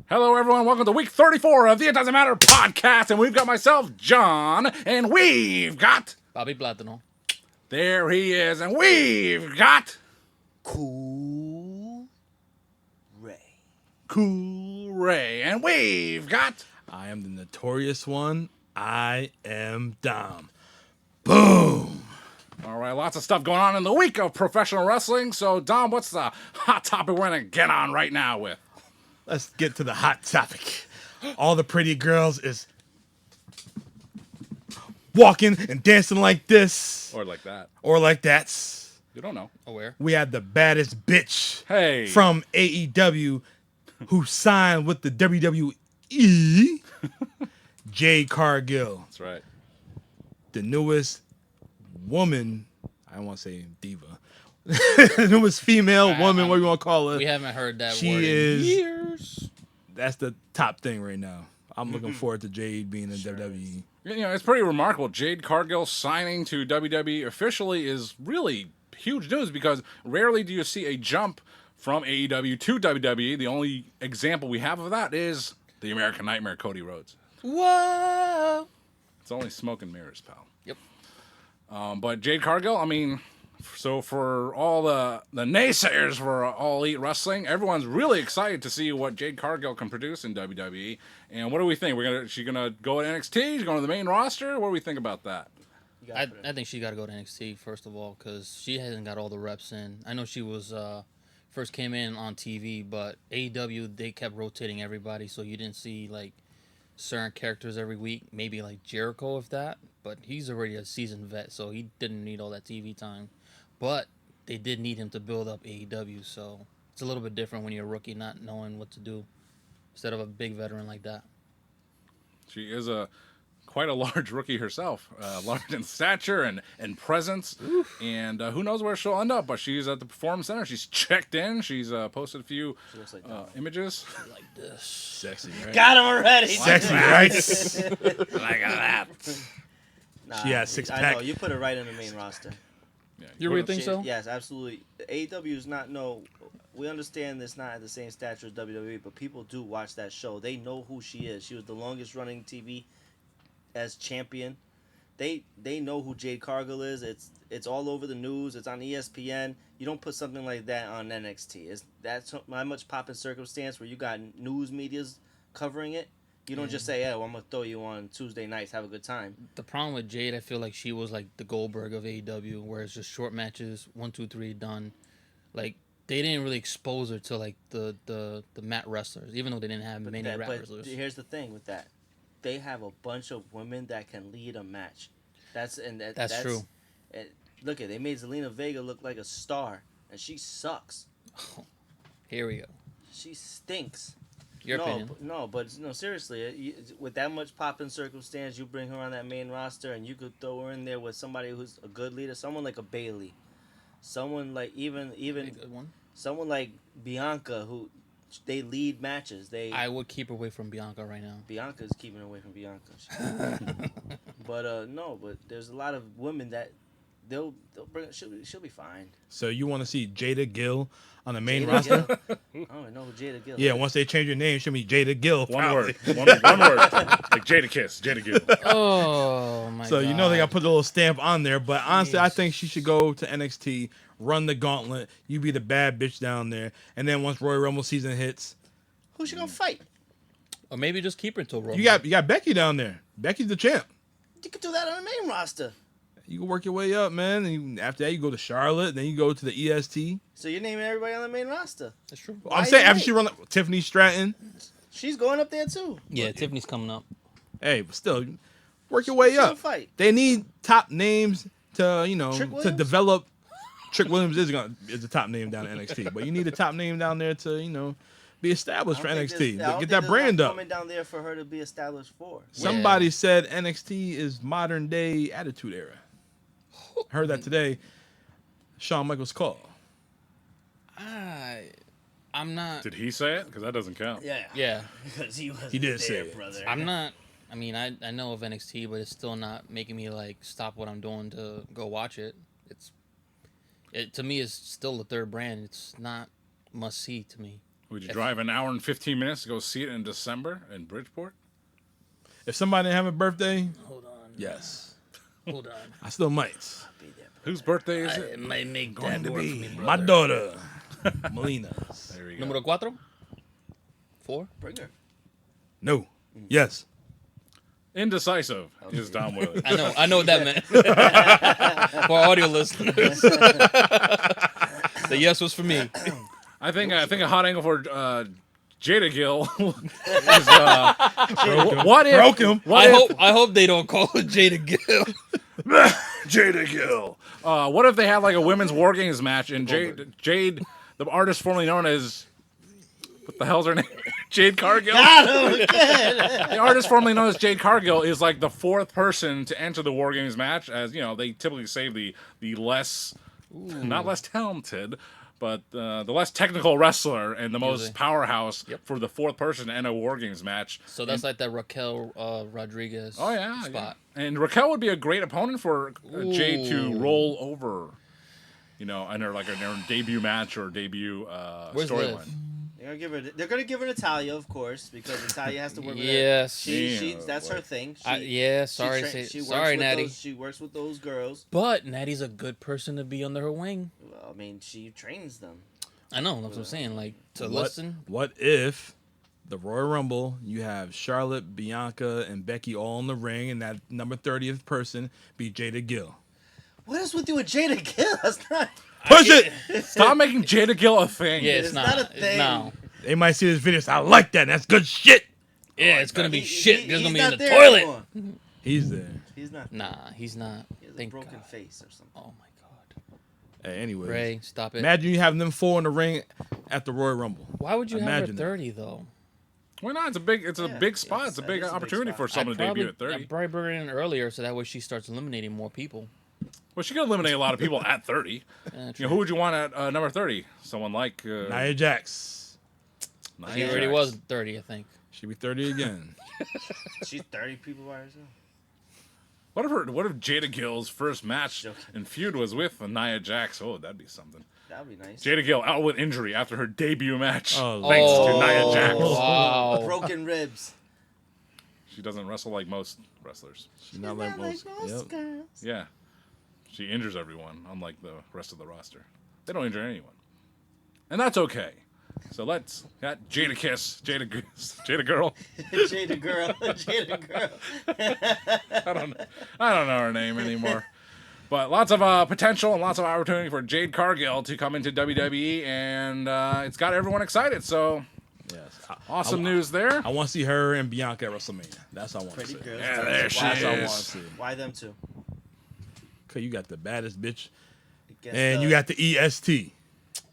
Hello, everyone. Welcome to week 34 of the It Doesn't Matter podcast. And we've got myself, John, and we've got... Bobby Platano. There he is. And we've got... Cool Ray. And we've got... I am the notorious one. I am Dom. Boom. All right, lots of stuff going on in the week of professional wrestling. So, Dom, what's the hot topic we're going to get on right now with? Let's get to the hot topic. All the pretty girls is walking and dancing like this. Or like that. Or like that. You don't know. Aware. We had the baddest bitch Hey. from AEW who signed with the WWE. Jade Cargill. That's right. The newest woman, I don't want to say diva. The newest female woman, what do you want to call her? We haven't heard that She word is- in years. That's the top thing right now. I'm looking forward to Jade being in WWE. You know, it's pretty remarkable. Jade Cargill signing to WWE officially is really huge news because rarely do you see a jump from AEW to WWE. The only example we have of that is the American Nightmare, Cody Rhodes. Whoa. It's only smoke and mirrors, pal. Yep. But Jade Cargill, I mean, so for all the naysayers for All Elite Wrestling, everyone's really excited to see what Jade Cargill can produce in WWE. And what do we think? She gonna go to NXT? She's going to the main roster? What do we think about that? I think she got to go to NXT, first of all, because she hasn't got all the reps in. I know she was first came in on TV, but AEW, they kept rotating everybody, so you didn't see, like, certain characters every week. Maybe, like, Jericho, if that. But he's already a seasoned vet, so he didn't need all that TV time. But they did need him to build up AEW, so it's a little bit different when you're a rookie not knowing what to do instead of a big veteran like that. She is quite a large rookie herself, large in stature and presence. Oof. And who knows where she'll end up, but she's at the Performance Center. She's checked in. She's posted a few images. Like this. Sexy, right? Got him already. Sexy, right? Like that. Nah, She has six I pack. know, you put her right in the main roster. Yeah, You really think so? Yes, absolutely. AEW is not we understand it's not at the same stature as WWE, but people do watch that show. They know who she is. She was the longest running TV as champion. They know who Jade Cargill is. It's all over the news. It's on ESPN. You don't put something like that on NXT. That's not much popping circumstance where you got news medias covering it. You don't just say, "Oh, I'm gonna throw you on Tuesday nights. Have a good time." The problem with Jade, I feel like she was like the Goldberg of AEW, where it's just short matches, 1, 2, 3, done. Like they didn't really expose her to like the mat wrestlers, even though they didn't have many mat wrestlers. Here's the thing with that: they have a bunch of women that can lead a match. That's true. Look they made Zelina Vega look like a star, and she sucks. Here we go. She stinks. Your opinion? But seriously, with that much popping circumstance, you bring her on that main roster, and you could throw her in there with somebody who's a good leader, someone like a Bayley, someone like even A good one. someone like Bianca, who they lead matches. I would keep her away from Bianca right now. Bianca's keeping her away from Bianca. But there's a lot of women that they'll bring. She'll be fine. So you want to see Jada Gill on the main Jada roster? Gill? I don't know who Jada Gill. Yeah, is. once they change your name, she'll be Jada Gill. One word. probably. One word. Like Jada Kiss. Jada Gill. Oh my god! So you know they got to put a little stamp on there. But honestly, I think she should go to NXT, run the gauntlet. You be the bad bitch down there, and then once Royal Rumble season hits, Who's she gonna fight? Or maybe just keep her until Roman. you got Becky down there. Becky's the champ. You could do that on the main roster. You can work your way up, man. And after that, you go to Charlotte. Then you go to the EST. So you're naming everybody on the main roster. That's true. I'm Why saying you after wait? she run Tiffany Stratton. She's going up there too. Yeah, Tiffany's coming up. Hey, but still, work your way She'll up. fight. They need top names to Trick to Williams? develop. Trick Williams is the top name down at NXT, but you need a top name down there to be established for NXT. Get that brand up. Coming down there for her to be established for. Somebody said NXT is modern day Attitude Era. I heard that today. Shawn Michaels call. I'm not. Did he say it? Because that doesn't count. Yeah. Because he was He did say it. brother. I'm not. I mean, I know of NXT, but it's still not making me like stop what I'm doing to go watch it. It to me is still the third brand. It's not must see to me. Would you drive an hour and 15 minutes to go see it in December in Bridgeport? If somebody didn't have a birthday, Hold on. yes, Hold on. I still might. Whose birthday is It it? might make Going that to work be for me, my brother. daughter, Melina's. There you go. Número 4? 4? Bring her. No, yes. Indecisive is Dom Willis. I know what that meant. For audio listeners. The yes was for me. I think a hot angle for Jada Gill is what if Broke him. I hope they don't call it Jada Gill. Jada Gill. What if they had like a women's war games match and Jade, the artist formerly known as what the hell's her name? Jade Cargill. The artist formerly known as Jade Cargill is like the fourth person to enter the war games match, as you know they typically save the less, not less talented, but the less technical wrestler and the most Usually. powerhouse Yep. for the fourth person to enter a war games match. So that's like that Raquel Rodriguez spot. Yeah. And Raquel would be a great opponent for Jade to Ooh. roll over, you know, in her debut match or debut Where's Liv? storyline. They're gonna give her Natalia, of course, because Natalia has to work with her. Yes. That's her thing. Sorry, Natty. She works with those girls. But Natty's a good person to be under her wing. Well, I mean, she trains them. I know, that's what I'm saying. Like, to What, listen. what if the Royal Rumble, you have Charlotte, Bianca, and Becky all in the ring, and that number 30th person be Jada Gill? What is with you with Jada Gill? That's not. Push it! Stop making Jada Gill a thing. Yeah, It's not a thing. No. They might see this video. I like that. That's good shit. Yeah, it's going to be shit. It's going to be in not the there toilet. anymore. He's there. He's not. Nah, he's not. He has a Thank broken God. face or something. Oh, my God. Hey, anyway, Ray, stop it. imagine you have them four in the ring at the Royal Rumble. Why would you have her Imagine at that. 30, though? Why not? It's a big spot. It's a it big is a big opportunity spot. for someone to debut at 30. I'd probably bring her in earlier so that way she starts eliminating more people. Well, she could eliminate a lot of people at 30. You know, who would you want at number 30? Someone like Nia Jax. Nia She already Jax. was 30, I think. She'll be 30 again. She's 30 people by herself. What if Jada Gill's first match and feud was with Nia Jax? Oh, that'd be something. That'd be nice. Jada Gill out with injury after her debut match. Oh, Thanks Oh. to Nia Jax. Wow. Broken ribs. She doesn't wrestle like most wrestlers. She's not like most. Yep. girls. Yeah. She injures everyone, unlike the rest of the roster. They don't injure anyone. And that's okay. So let's got Jada Kiss, Jada Girl. Jada girl. Jada girl. I don't know her name anymore. But lots of potential and lots of opportunity for Jade Cargill to come into WWE, and it's got everyone excited. So Yes. awesome news there. I want to see her and Bianca at WrestleMania. That's what I want to Pretty see. girls. Yeah, there she That's what I want to is. see. Why them two? Cause you got the baddest bitch, Guess and you got the EST.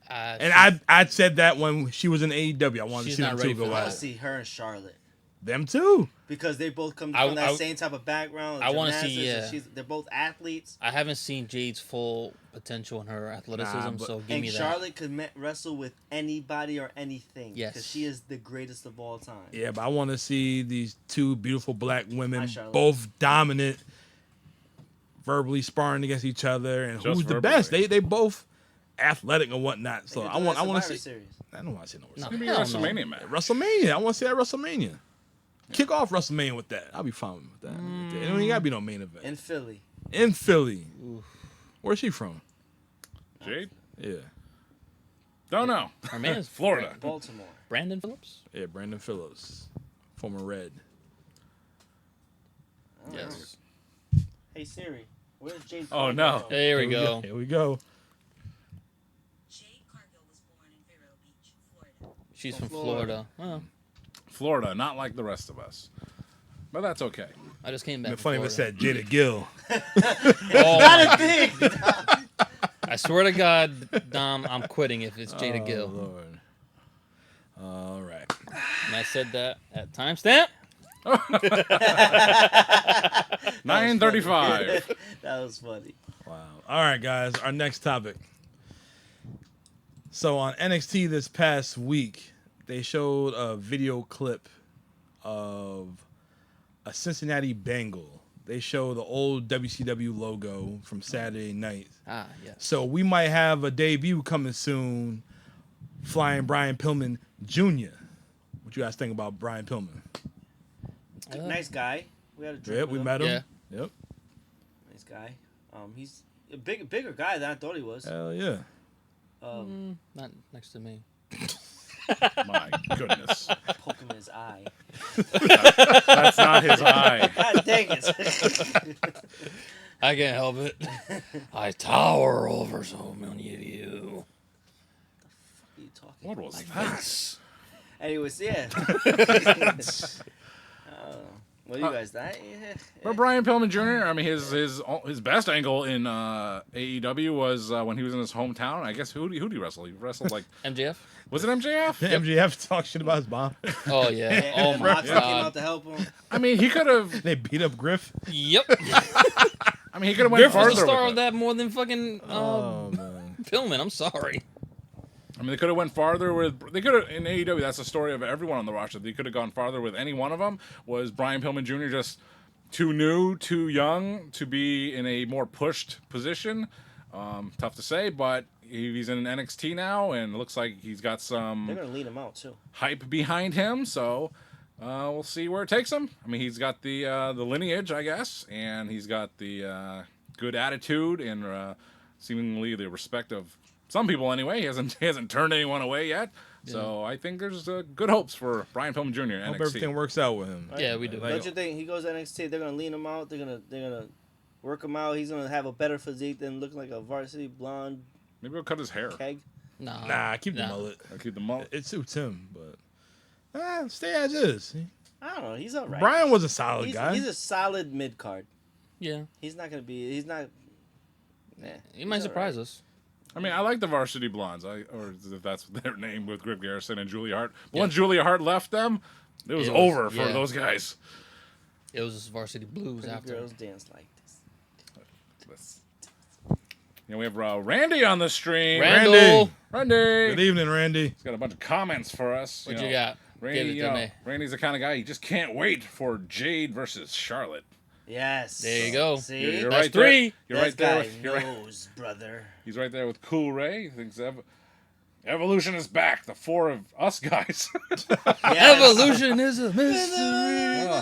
And I said that when she was in AEW. I wanted to She's see them not two ready go for I that. want at to it. see her and Charlotte Them too. because they both come I- from that I- same type of background. I wanna see, gymnastics, and yeah. they're both athletes. I haven't seen Jade's full potential in her athleticism, Nah, but- so give And me that. Charlotte could wrestle with anybody or anything. Yes. Because she is the greatest of all time. Yeah, but I want to see these two beautiful black women, Hi, Charlotte. both dominant, verbally sparring against each other, and Just who's the verbally. best? They both athletic and whatnot. So They could I do want that to Survivor see. Series. I don't want to see no No. It's gonna be a Hell no. WrestleMania match. WrestleMania. I want to see that WrestleMania. Kick off WrestleMania with that. I'll be fine with that. It don't even gotta be no main event. In Philly. In Philly. Where's she from? Jade? Yeah. Don't know. Her man is Florida. Baltimore. Brandon Phillips? Yeah, Brandon Phillips. Former Red. Oh, Yes. Hey Siri, where's Jade? Oh, Cargill no. from? There we go. Here we go. Jade Cargill was born in Vero Beach, Florida. She's From from Florida. Florida. Oh, Florida, not like the rest of us. But that's okay. I just came back. It's from funny if it Florida. said Jada Gill. Oh, Not my- a thing. I swear to God, Dom, I'm quitting if it's Jada Oh, Gill. Lord. All right. And I said that at timestamp. 9:35. That was funny. Wow. All right, guys. Our next topic. So on NXT this past week, they showed a video clip of a Cincinnati Bengal. They show the old WCW logo from Saturday night. Ah, yes. So we might have a debut coming soon. Flying Brian Pillman Junior. What you guys think about Brian Pillman? Nice guy. We had a drink Yeah, with we him. met him. Yeah. Yep. Nice guy. He's a bigger guy than I thought he was. Hell yeah. Not next to me. My goodness. Poke him in his eye. That's not his eye. God dang it. I can't help it. I tower over so many of you. What are you talking What about? was that? Anyways, yeah. What do you guys think? But Brian Pillman Jr., I mean, his best angle in AEW was when he was in his hometown. I guess who'd he wrestle? He wrestled like MJF? was it MJF? MJF talk shit about his mom. Oh yeah. Yeah, Oh and my Moxley came out god. to help him. I mean, he could have. They beat up Griff. Yep. I mean, he could have went Griff was farther the star with of it. that more than fucking Oh man. Pillman. I'm sorry. I mean, they could have went farther with. They could have in AEW. That's the story of everyone on the roster. They could have gone farther with any one of them. Was Brian Pillman Jr. just too new, too young to be in a more pushed position? Tough to say, but he's in NXT now, and it looks like he's got They're some gonna lean him out too. hype behind him. So we'll see where it takes him. I mean, he's got the lineage, I guess, and he's got the good attitude and seemingly the respect of some people. Anyway, he hasn't turned anyone away yet. So I think there's good hopes for Brian Pillman Jr. in Hope NXT. everything works out with him. Yeah, we do. Like, Don't you think he goes to NXT? They're gonna lean him out. They're gonna work him out. He's gonna have a better physique than looking like a varsity blonde Maybe he'll cut his hair. keg. Nah, keep the mullet. I'll keep the mullet. It suits him, but stay as is. I don't know. He's alright. Brian was a solid he's, guy. he's a solid mid card. Yeah. He's not gonna be. He's not. Nah, He might surprise us. I mean, I like the Varsity Blondes, or if that's their name, with Griff Garrison and Julia Hart. But once Julia Hart left them, it was over for those guys. It was just Varsity Blues Pretty after. girls dance like this. We have Randy on the stream. Randall. Randy. Good evening, Randy. He's got a bunch of comments for us. What you got? Randy, Give it to me. Randy's the kind of guy he just can't wait for Jade versus Charlotte. Yes. There you go. See, You're That's right there. three. You're this right there. guy You're right. knows, brother. He's right there with Cool Ray. He thinks Evolution is back. The four of us guys. Yes. Evolution is a mystery. Oh,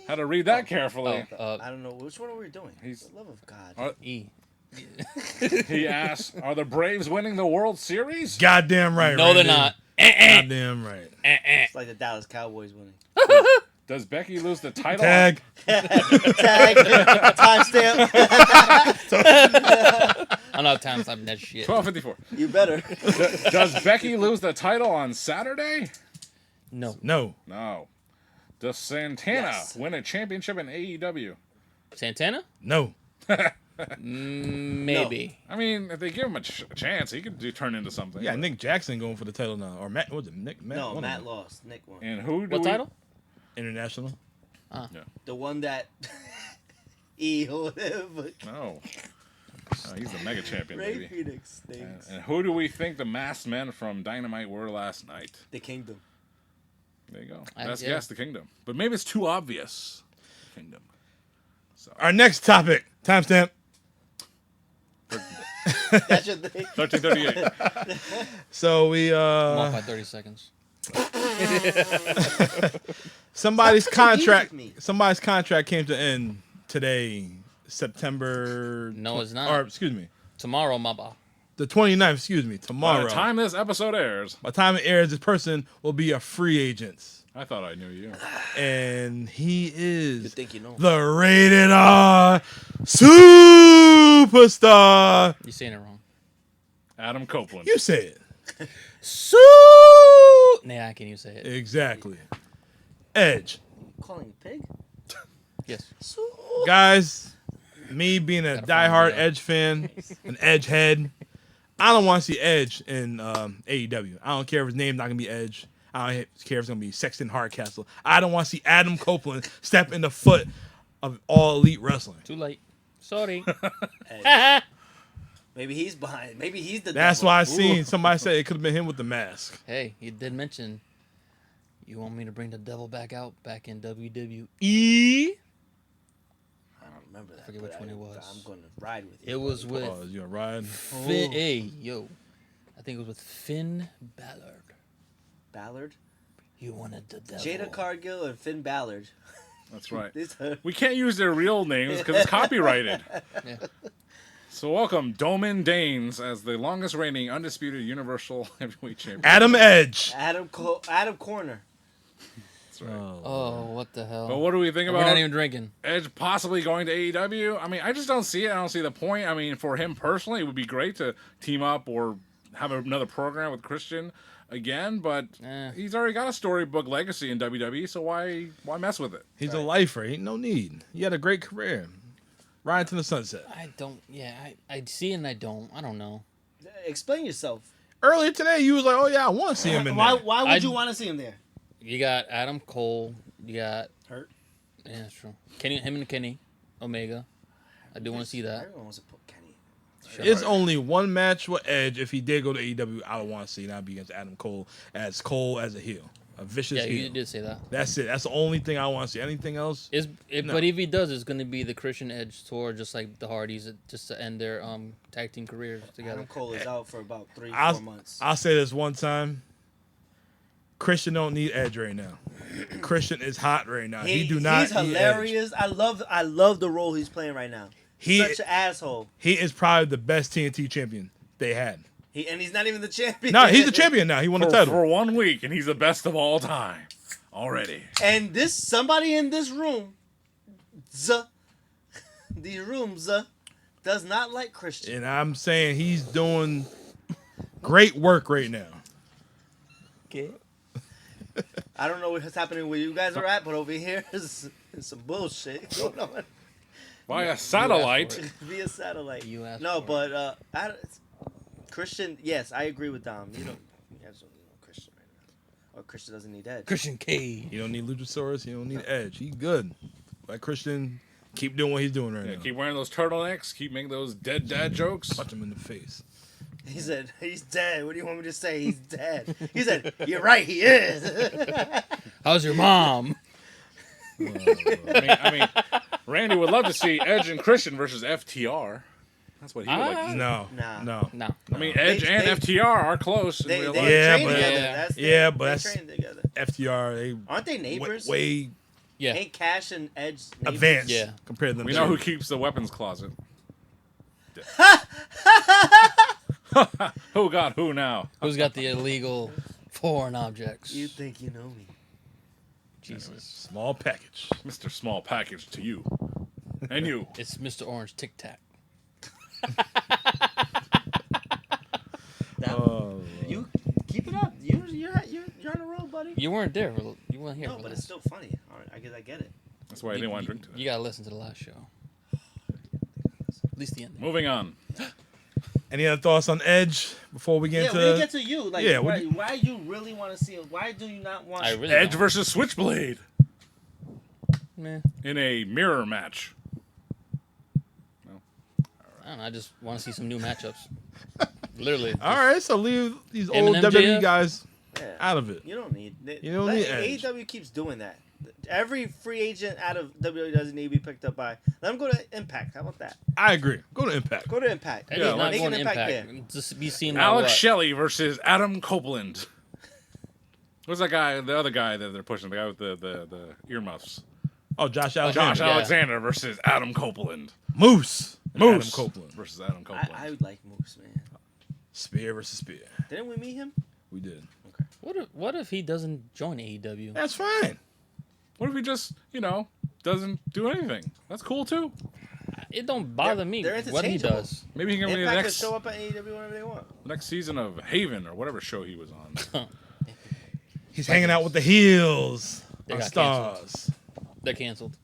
how to read that carefully. I don't know which one are we doing. He's- For the love of God. E. He asks, "Are the Braves winning the World Series?" Goddamn right. No, they're Randy. not. Goddamn right. It's like the Dallas Cowboys winning. Does Becky lose the title? Tag. Tag. Timestamp. I'm not time slapping that shit. 12:54. You better. Does Becky lose the title on Saturday? No. No. No. Does Santana Yes. win a championship in AEW? Santana? No. Maybe. I mean, if they give him a chance, he could turn into something. Yeah, Nick Jackson going for the title now. Or Matt, what was it? Nick? Matt, No, one of Matt them. lost. Nick won. And who do What we... title? International. The one that or whatever. No. He's the mega champion, Ray baby. Phoenix stinks. And who do we think the masked men from Dynamite were last night? The Kingdom. There you go. Yeah. Best guess, the Kingdom. But maybe it's too obvious. Kingdom. Our next topic. Timestamp. That's your thing. 1338. So we I'm off by 30 seconds. somebody's Stop touching contract me. somebody's contract came to end today, September No, it's not. Or excuse me. Tomorrow, Maba. The 29th, excuse me, By tomorrow. the time this episode airs, By the time it airs, this person will be a free agent. I thought I knew you. And he You is think you know? the rated R superstar. You're saying it wrong. Adam Copeland. You say it. Nah, I can't even say it. Exactly. Edge. Calling you pig? Yes. Guys, me being a Gotta find diehard it out. Edge fan, an Edge head, I don't want to see Edge in AEW. I don't care if his name's not going to be Edge. I don't care if it's going to be Sexton Hardcastle. I don't want to see Adam Copeland step in the foot of All Elite Wrestling. Too late. Sorry. Edge. Maybe he's behind. Maybe he's the That's devil. why I seen somebody say it could have been him with the mask. Hey, you did mention you want me to bring the devil back out back in WWE. I don't remember that. Forget but which one it was. I'm going to ride with you. It was with Oh, is you gonna ride? Finn. Hey, yo. I think it was with Finn Ballard. Ballard. You wanted the devil. Jade Cargill and Finn Ballard. That's right. These are- We can't use their real names because it's copyrighted. Yeah. So welcome Doman Danes as the longest reigning undisputed Universal Heavyweight Champion. Adam Edge. Adam Corner. That's right. Oh, what the hell? But what do we think We're about not even drinking. Edge possibly going to AEW? I mean, I just don't see it. I don't see the point. I mean, for him personally, it would be great to team up or have another program with Christian again, but he's already got a storybook legacy in WWE, so why mess with it? He's a lifer. Ain't no need. He had a great career. Right into the sunset. I don't. Yeah, I see and I don't. I don't know. Explain yourself. Earlier today, you was like, "Oh yeah, I want to see him in there." Why would you want to see him there? You got Adam Cole. You got Hurt. Yeah, that's true. Him and Kenny Omega. I do want to see that. Everyone wants to put Kenny. It's only one match with Edge. If he did go to AEW, I would want to see that be against Adam Cole as a heel, a vicious Yeah, heel. you did say that. That's it. That's the only thing I want to see. Anything else? No. But if he does, it's going to be the Christian Edge tour, just like the Hardys, just to end their tag team careers together. Adam Cole is out for about 3-4 months. I'll say this one time. Christian don't need Edge right now. Christian is hot right now. He do not. He's hilarious. I love the role he's playing right now. Such an asshole. He is probably the best TNT champion they had. And he's not even the champion. No, he's the champion now. He won the title for 1 week, and he's the best of all time already. And somebody in this room, does not like Christian. And I'm saying he's doing great work right now. Okay. I don't know what's happening where you guys are at, but over here is some bullshit going on. Via satellite. Via satellite. You asked No, for but Christian, yes, I agree with Dom. You guys don't need no Christian right now. Or Christian doesn't need Edge. Christian K. You don't need Luchasaurus. You don't need Edge. He's good. Like Christian, keep doing what he's doing right now. Keep wearing those turtlenecks. Keep making those dead dad jokes. Punch him in the face. He said, he's dead. What do you want me to say? He's dead. He said, you're right, he is. How's your mom? I mean, Randy would love to see Edge and Christian versus FTR. That's what he would like to see. No. No. I mean, Edge and they- FTR are close in real life. Yeah, train but- together. Yeah. They that's train together. FTR. They Aren't they neighbors? way Yeah. Ain't Cash and Edge neighbors? advanced Yeah. compared to them. We know who keeps the weapons closet. Who got who now? Who's got the illegal foreign objects? You think you know me. Jesus. Small package. Mr. Small Package to you. And you. It's Mr. Orange Tic Tac. You keep it up. You're on a roll, buddy. You weren't there. You weren't here. No, for but that. it's still funny. All right, I get it. That's why I didn't want to drink today. You gotta listen to the last show. At least the end. Moving on. Any other thoughts on Edge before we get Yeah, into when you get to you, like, Yeah, why you really want to see it? Why do you not want? I really Edge don't. versus Switchblade Meh. in a mirror match. I don't know. I just want to see some new matchups. Literally. All right, so leave these Him old and WWE MJF? guys Yeah. out of it. You don't need. You don't need Edge. AEW keeps doing that. Every free agent out of WWE doesn't need to be picked up by. Let them go to Impact. How about that? I agree. Go to Impact. Go to Impact. Eddie's Yeah, not Make going an to Impact Impact. there. Just be seen. Alex by Shelley versus Adam Copeland. What's that guy? The other guy that they're pushing. The guy with the earmuffs. Oh, Josh Alexander. Josh Yeah. Alexander versus Adam Copeland. Moose. And Moose Adam Copeland. versus Adam Copeland. I would like Moose, man. Spear versus Spear. Didn't we meet him? We did. What if he doesn't join AEW? That's fine. What if he just, doesn't do anything? That's cool too. It don't bother me they're what he interchangeable. does. Maybe he can be the Impact can next show up at AEW whenever they want. next season of Haven or whatever show he was on. He's hanging out with the heels. They on got Stars. They're canceled.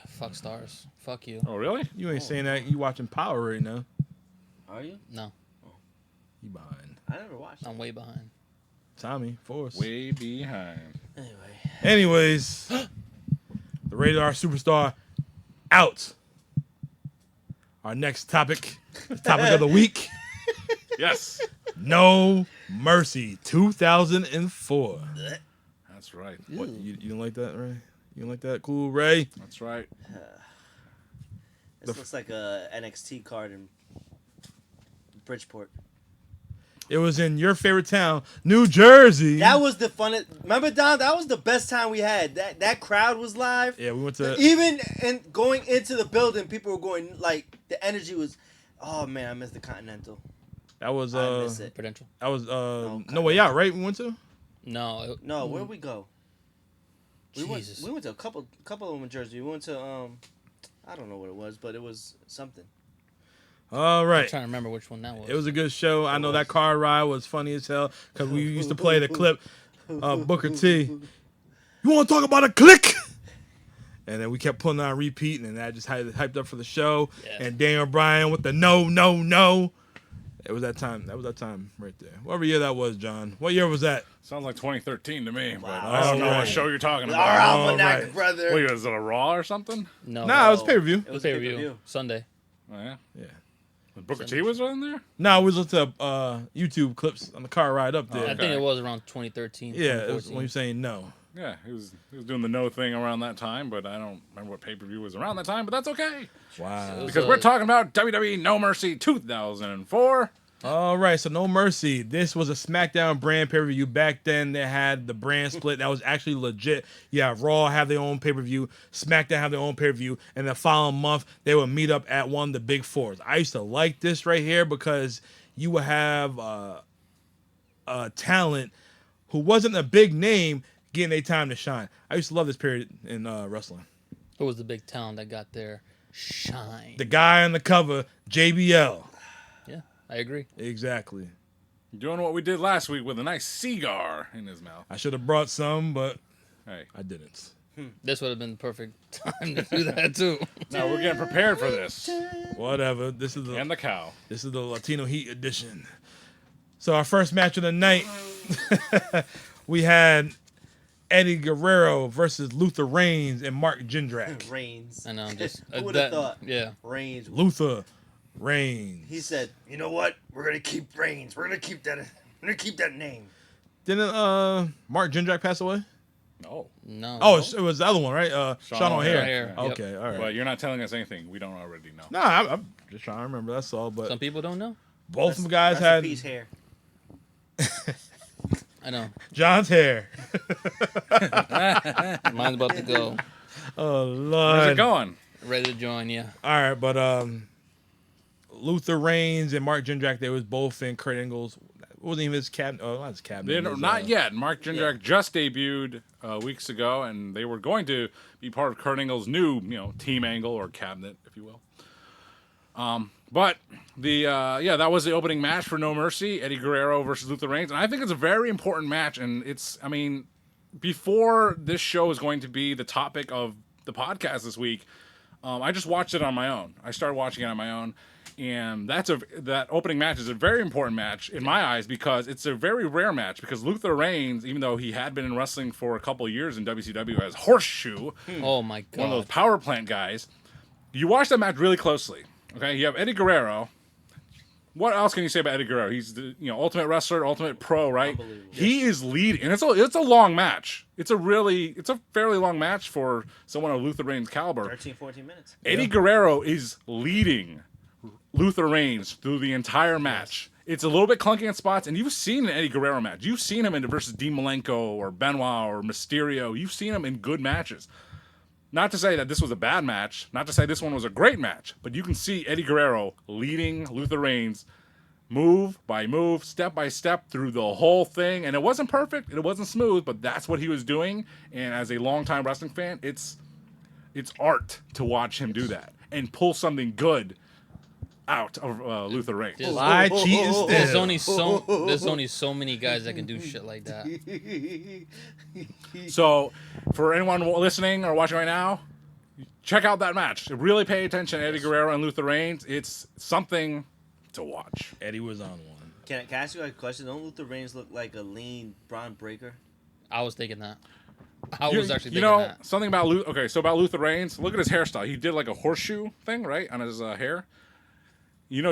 Fuck Stars. Fuck you. Oh really? You ain't saying that. You watching Power right now. Are you? No, You behind. I never watched. I'm way behind. Tommy, Force. Way behind. Anyway, Anyways, the Rated R Superstar out. Our next topic, the topic of the week, Yes. No Mercy 2004. That's right. What, you don't like that, Ray? You don't like that? Cool, Ray? That's right. this looks like a NXT card in Bridgeport. It was in your favorite town, New Jersey. That was the funnest. Remember, Don? That was the best time we had. That crowd was live. Yeah, we went to. Even and going into the building, people were going like the energy was. Oh man, I missed the Continental. That was I miss it. Prudential. That was No, No Way Out, right? We went to. No. No, where'd we go? Jesus. We went to a couple of them in Jersey. We went to I don't know what it was, but it was something. All I'm right. trying to remember which one that was. It was a good show. I know that car ride was funny as hell because we used to play the clip Booker T. You want to talk about a click? And then we kept putting on repeat, and that just hyped up for the show. Yeah. And Daniel Bryan with the no, no, no. It was that time. That was that time right there. Whatever year that was, John. What year was that? Sounds like 2013 to me, but Wow. I don't know Alright. what show you're talking Our about. almanac, right. brother. Wait, was it a Raw or something? No. Nah, it was pay per view. It was pay a per view pay-per-view. Sunday. Oh, yeah. Yeah. Booker T was in there? No, we looked up YouTube clips on the car ride up there. I think it was around 2013. Yeah, it was 2014. when you're saying no. Yeah, he was doing the no thing around that time, but I don't remember what pay-per-view was around that time, but that's okay. Wow. Because we're talking about WWE No Mercy 2004. All right, so No Mercy. This was a SmackDown brand pay-per-view. Back then, they had the brand split. That was actually legit. Yeah, Raw have their own pay-per-view. SmackDown have their own pay-per-view. And the following month, they would meet up at one of the big fours. I used to like this right here because you would have a talent who wasn't a big name getting their time to shine. I used to love this period in wrestling. Who was the big talent that got their shine? The guy on the cover, JBL. Yeah, I agree. Exactly. Doing what we did last week with a nice cigar in his mouth. I should have brought some, but Hey, I didn't. This would have been the perfect time to do that too. now we're getting prepared for this. Whatever. This is And the cow. This is the Latino Heat edition. So our first match of the night, we had Eddie Guerrero versus Luther Reigns and Mark Jindrak. Reigns. I know, just Who would have thought? Yeah. Reigns. Luther Reigns. He said, "You know what? We're gonna keep Reigns. We're gonna keep that. We're gonna keep that name." Didn't Mark Jindrak pass away? No. No. Oh, it was the other one, right? Sean O'Hare. O'Hare. Yep. Okay, all right. But you're not telling us anything we don't already know. No, I'm just trying to remember. That's all. But Some people don't know. both of them guys Rest in had peace, hair. I know. John's hair. Mine's about to go. Oh Lord. Where's it going? Ready to join, yeah. All right, but Luther Reigns and Mark Jindrak, they was both in Kurt Angle's. It wasn't even his cabinet. Oh, not his cabinet. his, Not yet. Mark Jindrak just debuted weeks ago, and they were going to be part of Kurt Angle's new, team angle or cabinet, if you will. But that was the opening match for No Mercy, Eddie Guerrero versus Luther Reigns, and I think it's a very important match. And before this show is going to be the topic of the podcast this week, I just watched it on my own. I started watching it on my own. And that opening match is a very important match in my eyes because it's a very rare match because Luther Reigns, even though he had been in wrestling for a couple of years in WCW as Horseshoe, Oh my god. one of those power plant guys, you watch that match really closely. Okay, you have Eddie Guerrero. What else can you say about Eddie Guerrero? He's the ultimate wrestler, ultimate pro, right? Unbelievable. He is leading, and it's a long match. It's a fairly long match for someone of Luther Reigns' caliber. 13, 14 minutes. Eddie Guerrero is leading Luther Reigns through the entire match. It's a little bit clunky in spots, and you've seen an Eddie Guerrero match. You've seen him versus Dean Malenko or Benoit or Mysterio. You've seen him in good matches. Not to say that this was a bad match, not to say this one was a great match, but you can see Eddie Guerrero leading Luther Reigns move by move, step by step through the whole thing. And it wasn't perfect, it wasn't smooth, but that's what he was doing. And as a longtime wrestling fan, it's art to watch him do that and pull something good out of Luther Reigns. There's- Lie, cheat, and steal. There's only so many guys that can do shit like that. So, for anyone listening or watching right now, check out that match. Really pay attention to Eddie Guerrero and Luther Reigns. It's something to watch. Eddie was on one. Can I ask you a question? Don't Luther Reigns look like a lean Braun Breaker? I was thinking that. I was actually thinking that. Something about about Luther Reigns. Look at his hairstyle. He did like a horseshoe thing, right, on his hair.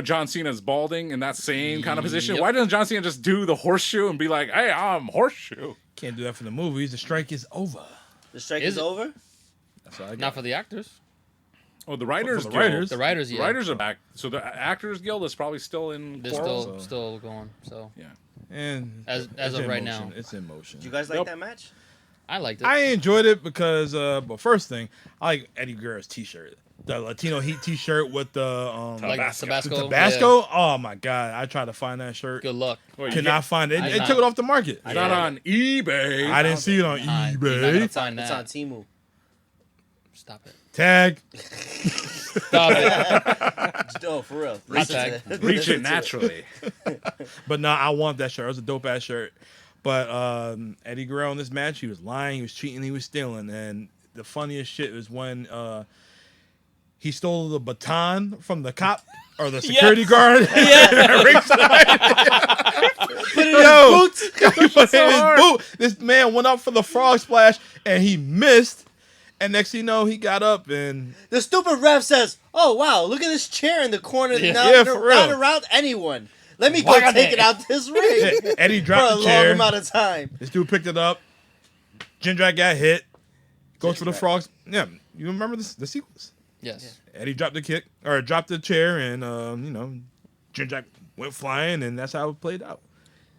John Cena's balding in that same kind of position. Yep. Why doesn't John Cena just do the horseshoe and be like, "Hey, I'm horseshoe"? Can't do that for the movies. The strike is over. The strike Is is it? over? That's all I got. Not for the actors. Oh, the Writers the Guild. writers. The writers, The yeah, writers are back. So the Actors Guild is probably still in they're quarrel. still going. So Yeah. And As it's of in right motion. now. It's in motion. Do you guys like Nope. that match? I liked it. I enjoyed it because, but first thing, I like Eddie Guerrero's T-shirt, the Latino Heat T-shirt with the like Tabasco. Tabasco. the Tabasco. Oh my god, I tried to find that Yeah. shirt. Good luck. Wait, you Cannot find it. I It not- took it off the market. It's not on eBay. I didn't see it on Nah, you're not eBay. gonna It's on, find it's that. on Temu. Stop it. Tag. Stop it. Oh, for real. Hot Listen tag. to it. Reach Listen it to naturally. But no, I want that shirt. It was a dope ass shirt. But Eddie Guerrero in this match, he was lying, he was cheating, he was stealing. And the funniest shit was when he stole the baton from the cop or the security guard. Put it in Yo, his boots. he put it in his boot. This man went up for the frog splash and he missed. And next thing you know, he got up and The stupid ref says, "Oh wow, look at this chair in the corner. Yeah. Not, Yeah, for real. not around anyone. Let me go Whack take it. it out this ring Eddie for a dropped the long chair. amount of time." This dude picked it up. Jindrak got hit. Goes for the Jindrak. frogs. Yeah, you remember the sequence? Yes. Eddie dropped dropped the chair, and Jindrak went flying, and that's how it played out.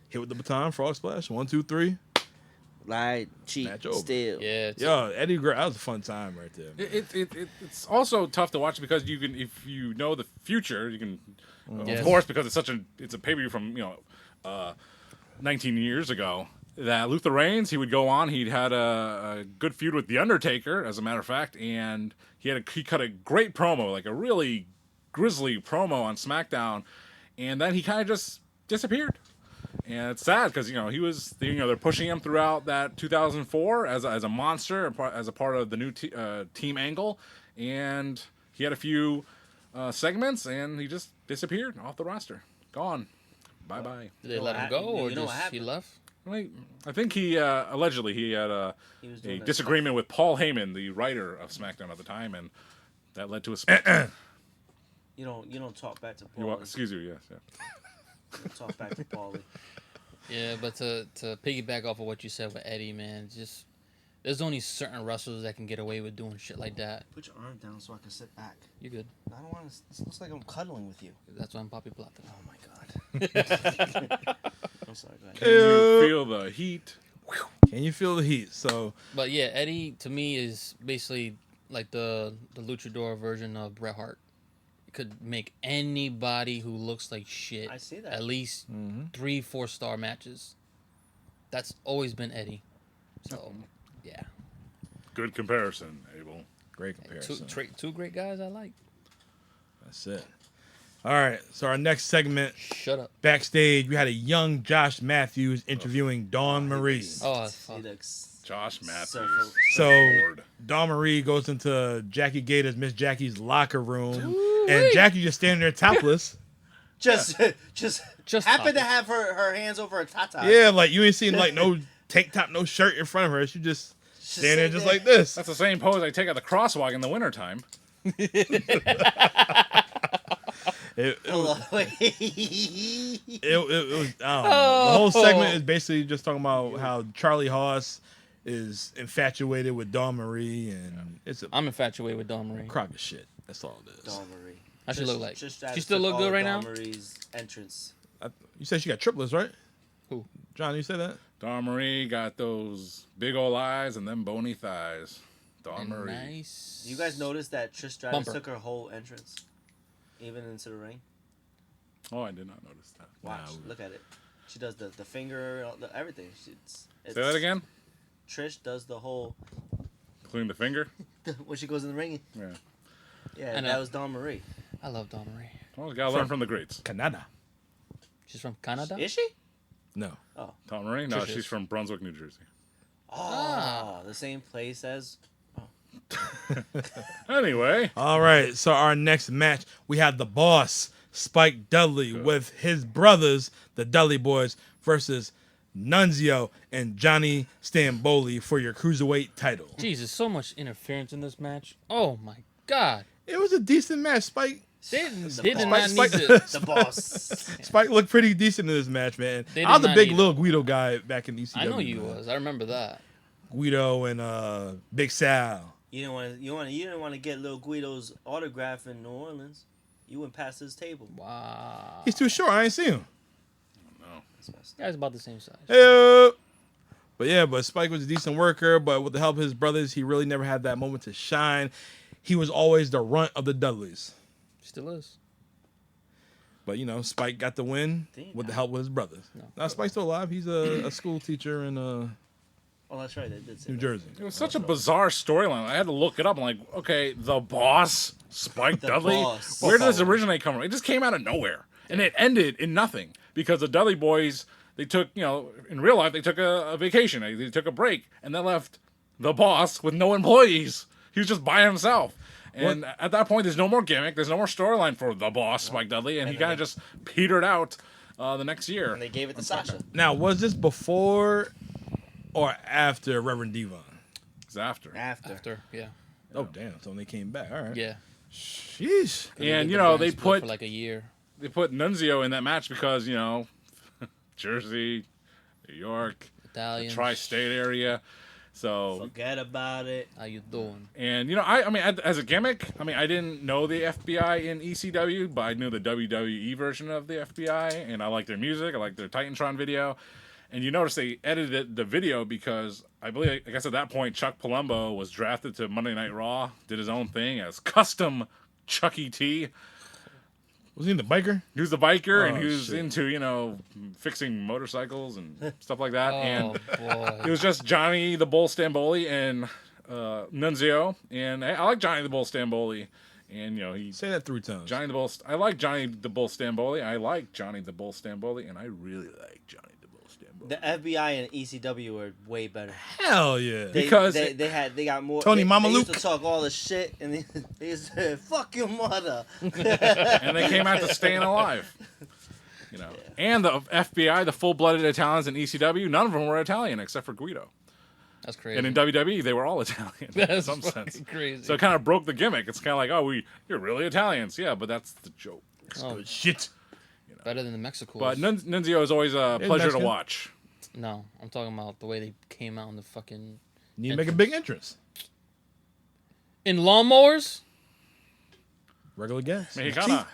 Hit with the baton, frog splash, 1, 2, 3. Lie, cheat, Match over. steal. Yeah. It's, Yo, Eddie Guerrero, that was a fun time right there. It's also tough to watch because you can, if you know the future, you can, Yes. of course, because it's a pay-per-view from 19 years ago. That Luther Reigns, he would go on. He'd had a good feud with The Undertaker, as a matter of fact, and he cut a great promo, like a really grisly promo on SmackDown, and then he kind of just disappeared. And it's sad because he was they're pushing him throughout that 2004 as a monster, as a part of the new team angle, and he had a few segments, and he just disappeared off the roster, gone, bye bye. Did they know let what him go, happened? or You know what just he happened? left? I think he allegedly he had He was a doing that disagreement with Paul Heyman, the writer of SmackDown at the time, and that led to a split. You don't talk back to You wa- Paulie. Excuse me, yes. Yeah. You don't talk back to Paulie. Yeah, but to piggyback off of what you said with Eddie, man, just there's only certain wrestlers that can get away with doing shit like that. Put your arm down so I can sit back. You good? I don't want to. This looks like I'm cuddling with you. That's why I'm Poppy Plata. Oh my god. I'm sorry. Go ahead. Can you feel the heat? Can you feel the heat? So, But yeah, Eddie to me is basically like the luchador version of Bret Hart. Could make anybody who looks like shit I see that. at least 3-4 star matches. That's always been Eddie. So yeah, Good comparison, Abel. great comparison. two great guys I like. That's it. All right, so our next segment, Shut up. backstage, we had a young Josh Matthews interviewing Dawn Marie. Oh, He fuck. looks Josh Matthews. surfer. So Lord. Dawn Marie goes into Jackie Gata's Miss Jackie's locker room, and Jackie just standing there topless. Just Just happened to topless. have her hands over her tata. Yeah, like you ain't seen like no tank top, no shirt in front of her. She just standing there just like this. That's the same pose I take at the crosswalk in the wintertime. It Hold was, on, wait. it was I don't know. The whole segment is basically just talking about how Charlie Haas is infatuated with Dawn Marie, and it's a I'm infatuated with Dawn Marie. crock of shit. That's all it is. Dawn Marie. How she look like? Trish She Stratus still took look all good of right Dawn now? Marie's entrance. You said she got triplets, right? Who? John, you said that? Dawn Marie got those big old eyes and them bony thighs. Dawn And Marie. nice. You guys notice that Trish Stratus Bumper. took her whole entrance, even into the ring? Oh, I did not notice that. Watch, look at it. She does the finger, everything. It's Say that again. Trish does the whole Including the finger. when she goes in the ring. Yeah. Yeah, I know. that was Dawn Marie. I love Dawn Marie. Well, you gotta learn from the greats. Canada. She's from Canada. Is she? No. Dawn Marie? No, Trish she's is. from Brunswick, New Jersey. Oh, the same place as. Anyway, All right, so our next match, we have the boss, Spike Dudley, with his brothers, the Dudley Boys, versus Nunzio and Johnny Stamboli for your Cruiserweight title. Jesus, so much interference in this match. Oh my God. It was a decent match. Spike They boss. did not need Spike- to. The boss. Spike looked pretty decent in this match, man. They I was did a not big need little Guido guy back in ECW. I know you man. was. I remember that. Guido and Big Sal. You didn't want to get Lil Guido's autograph in New Orleans. You went past his table. Wow. He's too short. I ain't seen him. That's messed up. Guy's about the same size. Hey. But Spike was a decent worker. But with the help of his brothers, he really never had that moment to shine. He was always the runt of the Dudleys. Still is. But Spike got the win with the help of his brothers. No. Now Spike's still alive. He's a school teacher in Oh, that's right. They did say New that. Jersey. It was such a bizarre storyline. I had to look it up. I'm like, okay, the boss, Spike The Dudley. boss. Where did this originate come from? It just came out of nowhere, and it ended in nothing because the Dudley boys. They took, in real life, they took a vacation. They took a break, and they left the boss with no employees. He was just by himself. And at that point, there's no more gimmick. There's no more storyline for the boss, Spike Dudley, and he kind of just petered out the next year. And they gave it to Sasha. Now, was this before or after Reverend Devon? It's after. After, yeah. Oh, damn. So when they came back. All right. Yeah. Sheesh. And, They they split put for like a year. Nunzio in that match because, Jersey, New York, the Italian. tri-state area. So Forget about it. How you doing? and I mean as a gimmick, I didn't know the FBI in ECW, but I knew the WWE version of the FBI, and I liked their music. I liked their Titantron video. And you notice they edited the video because I believe, I guess at that point, Chuck Palumbo was drafted to Monday Night Raw, did his own thing as custom Chucky T. Was he the biker? He was the biker, and Oh, he was shit. into, fixing motorcycles and stuff like that. Oh, And boy. it was just Johnny the Bull Stamboli and Nunzio. And I like Johnny the Bull Stamboli. And, he's Say that 3 times. Johnny the Bull. I like Johnny the Bull Stamboli. I like Johnny the Bull Stamboli, and I really like Johnny the Bull Stamboli. The FBI and ECW were way better. Hell yeah. Because they got more. Tony they Mamaluke. used to talk all the shit, and they used to say, "Fuck your mother." and they came out to Staying Alive. And the FBI, the full-blooded Italians in ECW, none of them were Italian except for Guido. That's crazy. And in WWE, they were all Italian in That's some fucking sense. crazy. So it kind of broke the gimmick. It's kind of like, you're really Italians. Yeah, but that's the joke. Oh, Good shit. better than the Mexicals. But Nunzio is always a Hey, pleasure to Mexican. watch. No, I'm talking about the way they came out in the fucking... Need to make a big entrance. In lawnmowers? Regular gas. Mexicana.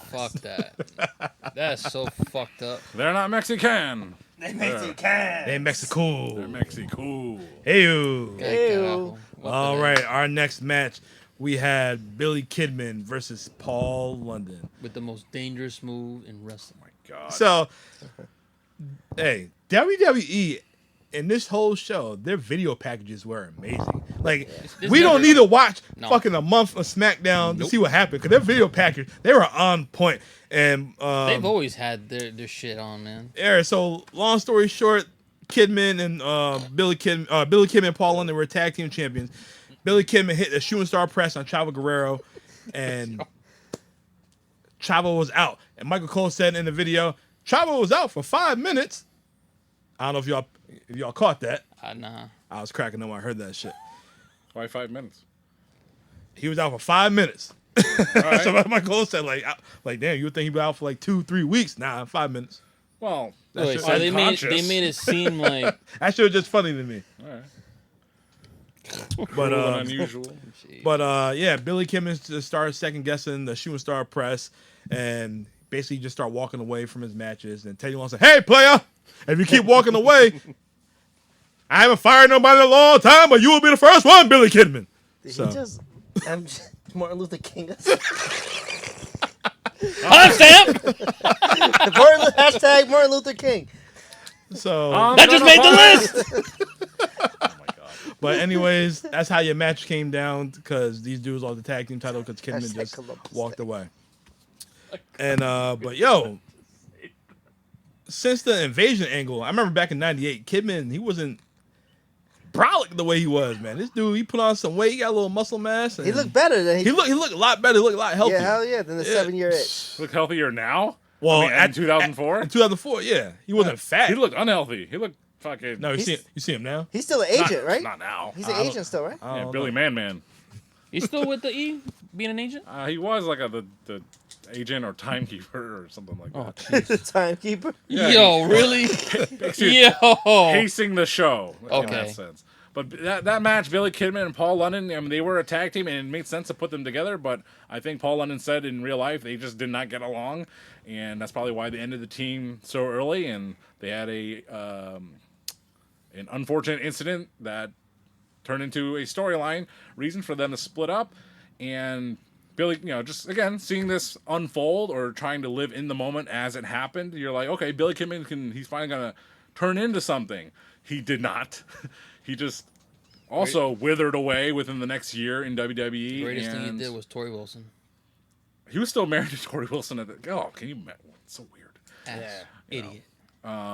Fuck that. That's so fucked up. They're not Mexican. They Mexican. They Mexico. They're Mexico. Hey-o. Carajo. What All the right, hell? our next match, we had Billy Kidman versus Paul London. With the most dangerous move in wrestling. God. So, hey, WWE in this whole show, their video packages were amazing. Like, This we don't never- need to watch No. fucking a month of SmackDown to Nope. see what happened because their video package, they were on point. And They've always had their shit on, man. yeah, so long story short, Kidman and Billy Kidman and Paul London were tag team champions. Billy Kidman hit a shooting star press on Chavo Guerrero, and Chavo was out. And Michael Cole said in the video, Chavo was out for 5 minutes. I don't know if y'all caught that. Nah. I was cracking up when I heard that shit. Why 5 minutes? He was out for 5 minutes. All right. So Michael Cole said, damn, you would think he'd be out for like 2-3 weeks. Nah, 5 minutes. Well, Wait, just so they made unconscious. it seem like... That shit was just funny to me. all right. But Cruel and unusual. yeah, Billy Kidman just started second guessing the shooting star press and basically just start walking away from his matches. And Teddy Long said, "Hey, player, if you keep walking away, I haven't fired nobody in a long time, but you will be the first one, Billy Kidman." Did So- he just Martin Luther King? Timestamp! Hashtag Martin Luther King. So, That just made the list! Oh my God. but anyways, that's how your match came down because these dudes lost the tag team title because Kidman Hashtag just Columbus walked Day. away. And but yo, since the invasion angle, I remember back in '98, Kidman, he wasn't brolic the way he was, man. This dude, he put on some weight, he got a little muscle mass. And He looked better than he looked a lot better, he looked a lot healthier. Yeah, hell yeah, than the 7-year itch. Look healthier now? Well, in 2004? in 2004, yeah, he wasn't fat. He looked unhealthy. He looked fucking... No, you He's- see him now. He's still an not, agent, right? Not now. He's an agent still, right? I Yeah, don't Billy know. Man. You still with the E? Being an agent? He was like the agent or timekeeper or something like Oh, that. The timekeeper. Yeah, Yo, really? Excuse- Yo! Pacing the show in Okay. that sense. But that match, Billy Kidman and Paul London, I mean, they were a tag team, and it made sense to put them together. But I think Paul London said in real life they just did not get along, and that's probably why they ended the team so early. And they had an unfortunate incident that turned into a storyline reason for them to split up. And Billy, just again seeing this unfold or trying to live in the moment as it happened, you're like, okay, Billy Kidman he's finally gonna turn into something. He did not. He just also withered away within the next year in WWE. The greatest thing he did was Tori Wilson. He was still married to Tori Wilson at the. Oh, can you? It's so weird. Ass. Idiot.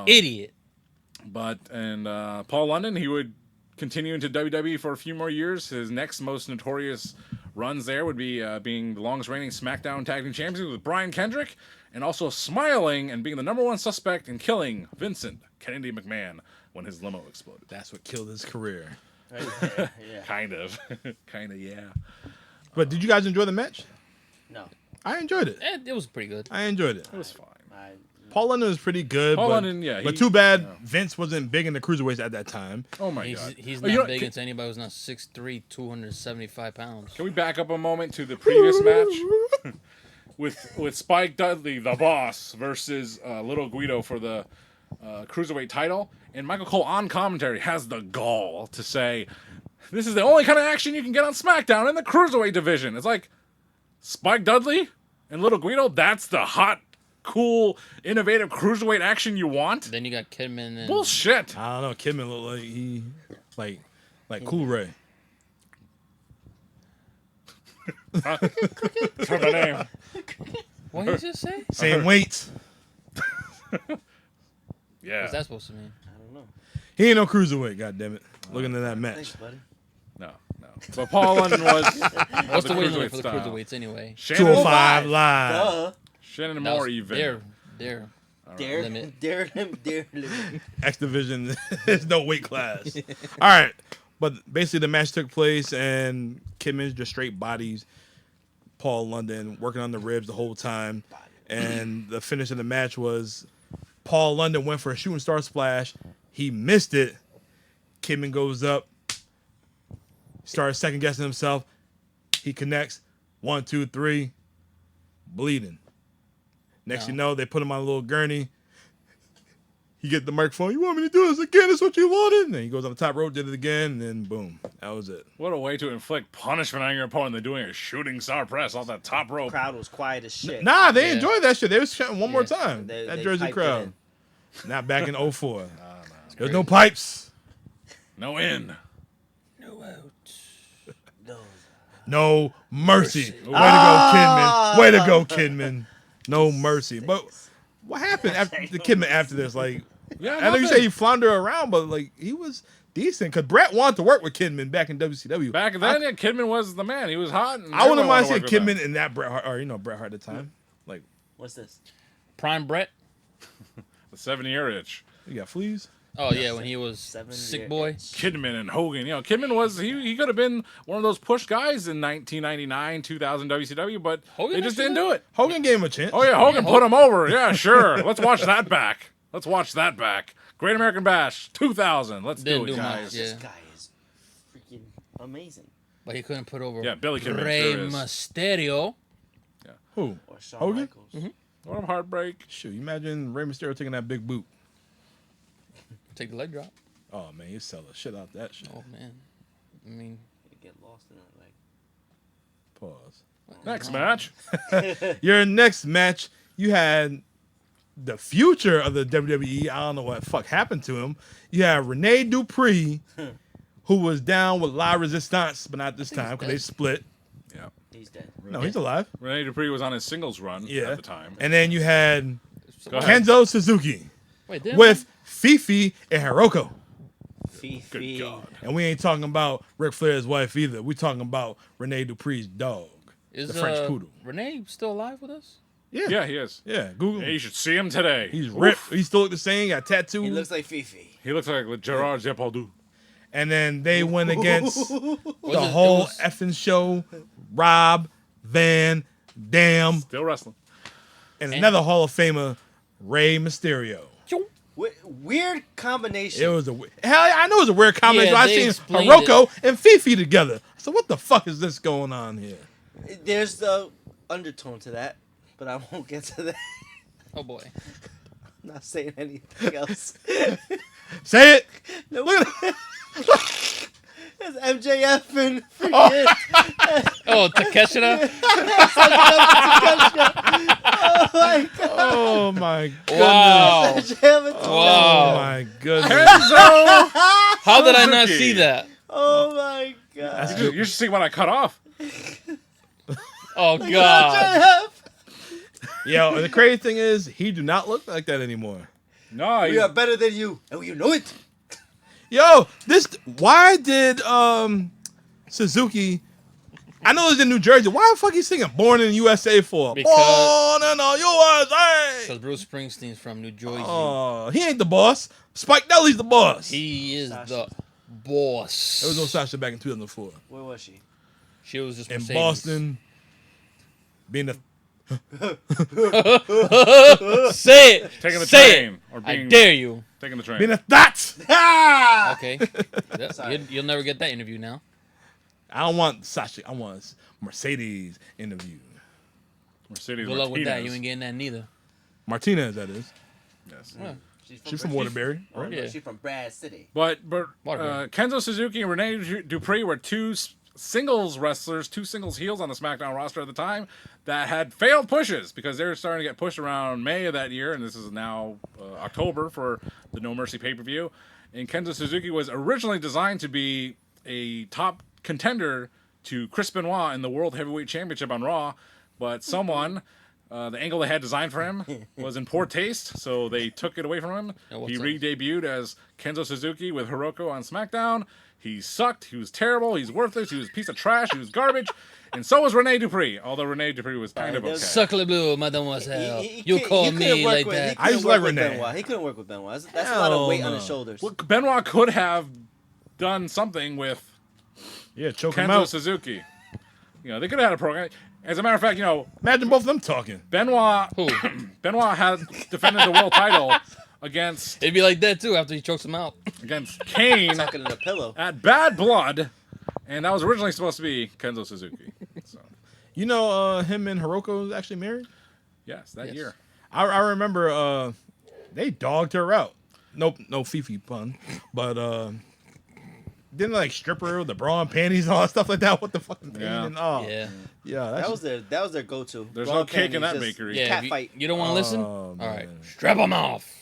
Idiot. But Paul London, he would continue into WWE for a few more years. His next most notorious runs there would be being the longest reigning SmackDown Tag Team Champions with Brian Kendrick, and also smiling and being the number one suspect in killing Vincent Kennedy McMahon when his limo exploded. That's what killed his career. Yeah. Kind of, yeah. But did you guys enjoy the match? No. I enjoyed it. It was pretty good. I enjoyed it. It was fine. Paul London was pretty good. Paul but, London, yeah, but too bad Vince wasn't big in the cruiserweights at that time. Oh my god. He's Oh, not big into anybody who's not 6'3", 275 pounds. Can we back up a moment to the previous match with Spike Dudley, the boss, versus Little Guido for the cruiserweight title? And Michael Cole on commentary has the gall to say, "This is the only kind of action you can get on SmackDown in the cruiserweight division." It's like Spike Dudley and Little Guido. That's the hot, cool, innovative cruiserweight action you want. Then you got Kidman and Bullshit. I don't know. Kidman looked like like Cool Ray. That's her name. what did you just say? Same weight. Yeah. What's that supposed to mean? I don't know. He ain't no cruiserweight. Goddammit. Looking at that match. Thanks, buddy. No. But Paul London was What's the weight limit cruiserweight for the style. cruiserweights anyway? Shannon 205 live. Duh. Shannon That Moore was even. Their Dare limit. dare limit. X Division is no weight class. All right. But basically the match took place and Kidman's just straight bodies Paul London working on the ribs the whole time. And the finish of the match was Paul London went for a shooting star splash. He missed it. Kidman goes up. Starts second guessing himself. He connects. 1, 2, 3. Bleeding. Next you know, they put him on a little gurney. He get the microphone. You want me to do this again? That's what you wanted. And then he goes on the top rope, did it again, and then boom. That was it. What a way to inflict punishment on your opponent. They're doing a shooting star press off that top rope. Crowd was quiet as shit. Nah, they Yeah. enjoyed that shit. They was shouting one more time. They That Jersey piped crowd. in. Not back in 04. There's no pipes. No in. No out. No. No mercy. Way to go, Ah! Kidman. Way to go, Kidman. No mercy. But what happened after the Kidman after this? Like, Yeah, I know you nothing. say he floundered around, but like he was decent because Brett wanted to work with Kidman back in WCW. Back then, yeah, Kidman was the man. He was hot. And I wouldn't everyone mind wanted seeing to work with Kidman in that Bret Hart, or Bret Hart at the time. Like, What's this? Prime Brett. him. The 7-year itch. you got fleas. Oh yeah, when he was 7 sick year boy. itch. Kidman and Hogan. Kidman was he could have been one of those push guys in 1999, 2000 WCW, but Hogan they just actually didn't do it. Hogan gave him a chance. Oh yeah, Hogan put him over. Yeah, sure. Let's watch that back. Great American Bash 2000. Let's Didn't do it, do much, guys. yeah. This guy is freaking amazing. But he couldn't put over Yeah, Billy Kidman Rey sure is. Mysterio. Who? Or Shawn Hogan? Michaels. What a heartbreak. Shoot, you imagine Rey Mysterio taking that big boot. Take the leg drop. Oh man, he'd sell the shit out that shit. Oh man. I mean, You get lost in that leg. Pause. Next match. Your next match, you had the future of the WWE. I don't know what the fuck happened to him. You had Rene Dupree, who was down with La Resistance, but not this time because they dead. split. Yeah. He's dead. No, he's alive. Rene Dupree was on his singles run Yeah. at the time. And then you had Go ahead. Kenzo Suzuki wait, didn't with Fifi and Hiroko. Fifi. Good God. And we ain't talking about Ric Flair's wife either. We talking about Rene Dupree's dog, is the French poodle. Renee still alive with us? Yeah, he is. Yeah, Google. Yeah, you should see him today. He's Oof. ripped. He still look the same. Got tattooed. He looks like Fifi. He looks like Gerard Depardieu. And then they went against the it whole was- effing show. Rob Van Dam Still wrestling. and another Hall of Famer, Rey Mysterio. Weird combination. It was hell. I know it was a weird combination. Yeah, I they seen explained Hiroko and Fifi together. So what the fuck is this going on here? There's the undertone to that, but I won't get to that. Oh boy. I'm not saying anything else. Say it. Nope. Look at It's MJF and freaking. Oh, Takeshita. Oh my god. Oh my goodness. Wow. MJF and Oh Wow. my goodness. Kenzo How did I not Suzuki. see that? Oh my god. That's You should see when I cut off. Oh god. MJF. Yo, and the crazy thing is, he do not look like that anymore. No, We are better than you, and you know it. Yo, why did Suzuki? I know it's in New Jersey. Why the fuck he singing "Born in the USA" for? Because- Born in the USA. Because Bruce Springsteen's from New Jersey. Oh, he ain't the boss. Spike Dudley's the boss. He is Sasha. the boss. There was no Sasha back in 2004 Where was she? She was just in Mercedes. Boston. Being the Say it. taking the Say train it. or I being dare you. taking the train. being a thot. Ah! Okay. Yeah, Sorry. you'll never get that interview now. I don't want Sasha. I want a Mercedes interview. Mercedes Good luck with that. Martinez. You ain't getting that neither. Martinez, that is. Yes. Yeah. She's from Waterbury. Oh, Right? no, Yeah. she's from Brad City. But Waterbury. Kenzo Suzuki and Rene Dupree were two singles wrestlers, two singles heels on the SmackDown roster at the time that had failed pushes because they were starting to get pushed around May of that year, and this is now October for the No Mercy pay-per-view. And Kenzo Suzuki was originally designed to be a top contender to Chris Benoit in the World Heavyweight Championship on Raw, but someone... the angle they had designed for him was in poor taste, so they took it away from him. Yeah, what's He up? re-debuted as Kenzo Suzuki with Hiroko on SmackDown. He sucked. He was terrible. He's worthless. He was a piece of trash. He was garbage. And so was Rene Dupree, although Rene Dupree was kind of okay. Suck le bleu, mademoiselle. You call me like that. I used to like Renee. Benoit. He couldn't work with Benoit. That's a lot of weight on his shoulders. Well, Benoit could have done something with Yeah, choke him Kenzo out. Suzuki. You know, they could have had a program. As a matter of fact, you know, Imagine both of them talking. Benoit Who? Benoit had defended the world title against It'd be like that too after he chokes him out. Kane Talking in a pillow. at Bad Blood, and that was originally supposed to be Kenzo Suzuki. So, You know, him and Hiroko was actually married. yes, that Yes. year. I remember they dogged her out. Nope, no Fifi pun, but didn't like strip her with the bra and panties and all that stuff like that. What the fucking pain Yeah. and oh Yeah. yeah, That was their go-to. There's Bra no cake in panties, that just bakery. Yeah. Cat if you, fight. you don't want to listen? Oh, All right. man. Strap him off.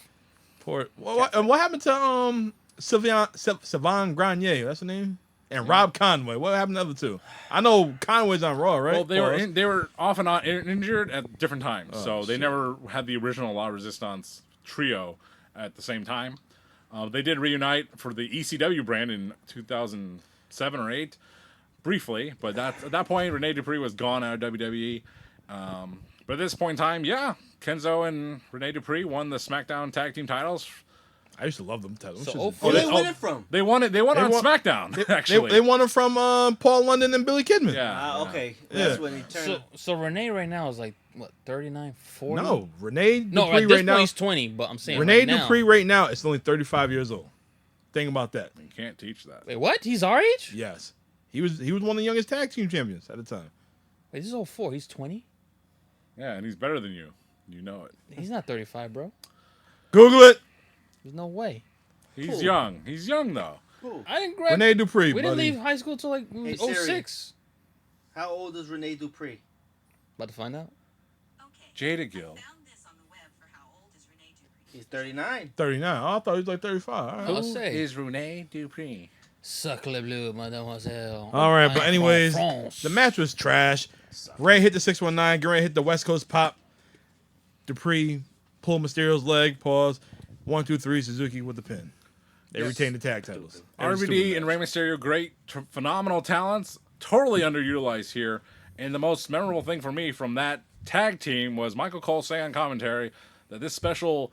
poor. What happened to Sylvain Grenier? That's the name. And Rob Conway. What happened to the other two? I know Conway's on Raw, right? Well, they were off and on injured at different times, so they shit. never had the original La Resistance trio at the same time. They did reunite for the ECW brand in 2007 or 8, briefly, but at that point, Rene Dupree was gone out of WWE. But at this point in time, yeah, Kenzo and Rene Dupree won the SmackDown Tag Team titles. I used to love them. Titles. So, Where they- they win it from? They won it. They won They on won- SmackDown, actually. They won them from Paul London and Billy Kidman. Yeah. Okay. Yeah. That's when he turned. So Renee right now is like, what, 39, 40? No, Rene Dupree No, at this right point now. he's 20, but I'm saying Rene right now. Dupree right now is only 35 years old. Think about that. You can't teach that. Wait, what? He's our age? Yes, he was one of the youngest tag team champions at the time. Wait, this is 04. He's 20? Yeah, and he's better than you. You know it. He's not 35, bro. Google it. There's no way. He's Cool. young. He's young though. Cool. I didn't grab. Rene Dupree, we didn't buddy. leave high school till like Hey, Siri. 06. How old is Rene Dupree? About to find out. Okay. Jade I Cargill. found this on the web for how old is Rene Dupree. He's 39. 39. Oh, I thought he was like 35. All right. I'll say. Is Rene Dupree? Suck le bleu, mademoiselle. All right, I but am anyways, from France. the match was trash. Ray hit the 619. Guerrero hit the West Coast pop. Dupree pulled Mysterio's leg. Pause. 1, 2, 3. Suzuki with the pin. They Yes. retained the tag titles. It was a RVD stupid and match. Rey Mysterio, great, phenomenal talents, totally underutilized here. And the most memorable thing for me from that tag team was Michael Cole saying on commentary that this special,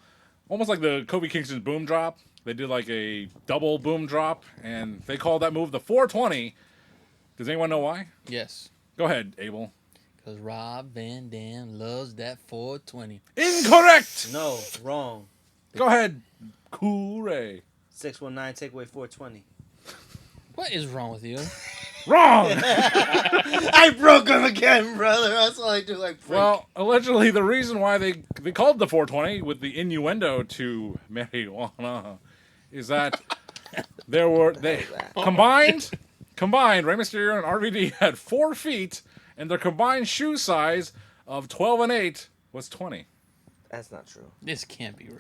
almost like the Kobe Kingston boom drop, they did like a double boom drop, and they called that move the 420. Does anyone know why? Yes. Go ahead, Abel. Because Rob Van Dam loves that 420. Incorrect! No, wrong. Go ahead, Cool Ray. 619, take away 420. What is wrong with you? Wrong. I broke him again, brother. That's all I do. Like, Well, allegedly, the reason why they called the 420 with the innuendo to marijuana is that they combined Rey Mysterio and RVD had 4 feet, and their combined shoe size of 12 and 8 was 20. that's not true. This can't be real.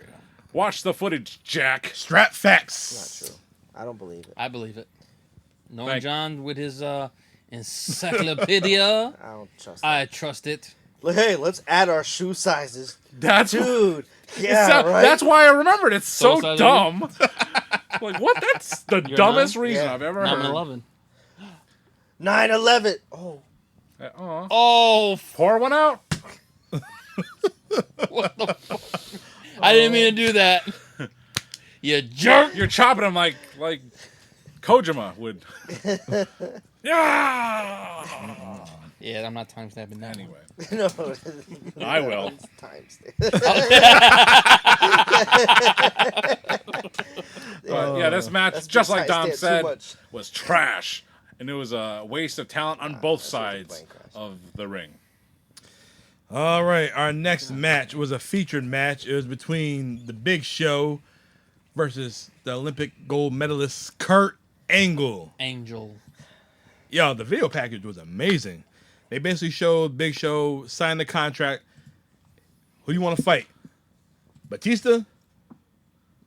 Watch the footage, Jack. Strap Not facts. true. I don't believe it. I believe it. Knowing Thank- John with his encyclopedia, I don't trust that. I trust it. Hey, let's add our shoe sizes. That's Dude. Yeah, right? That's why I remember it. It's so So dumb. Like what? That's the You're dumbest nine? reason Yeah. I've ever I'm heard. 11. 9/11. Oh. Oh, Pour one out. what the fuck? I didn't mean to do that. You jerk. You're chopping them like Kojima would. Yeah. Yeah, I'm not timestamping that. Anyway, No. I will. It's times. But yeah, this match, That's just been like Dom timestamped too said, much. was trash, and it was a waste of talent on both that's what the sides plane crashed. of the ring. All right, our next match was a featured match. It was between the Big Show versus the Olympic gold medalist Kurt Angle. Angel. Yo, the video package was amazing. They basically showed Big Show sign the contract. Who do you want to fight? Batista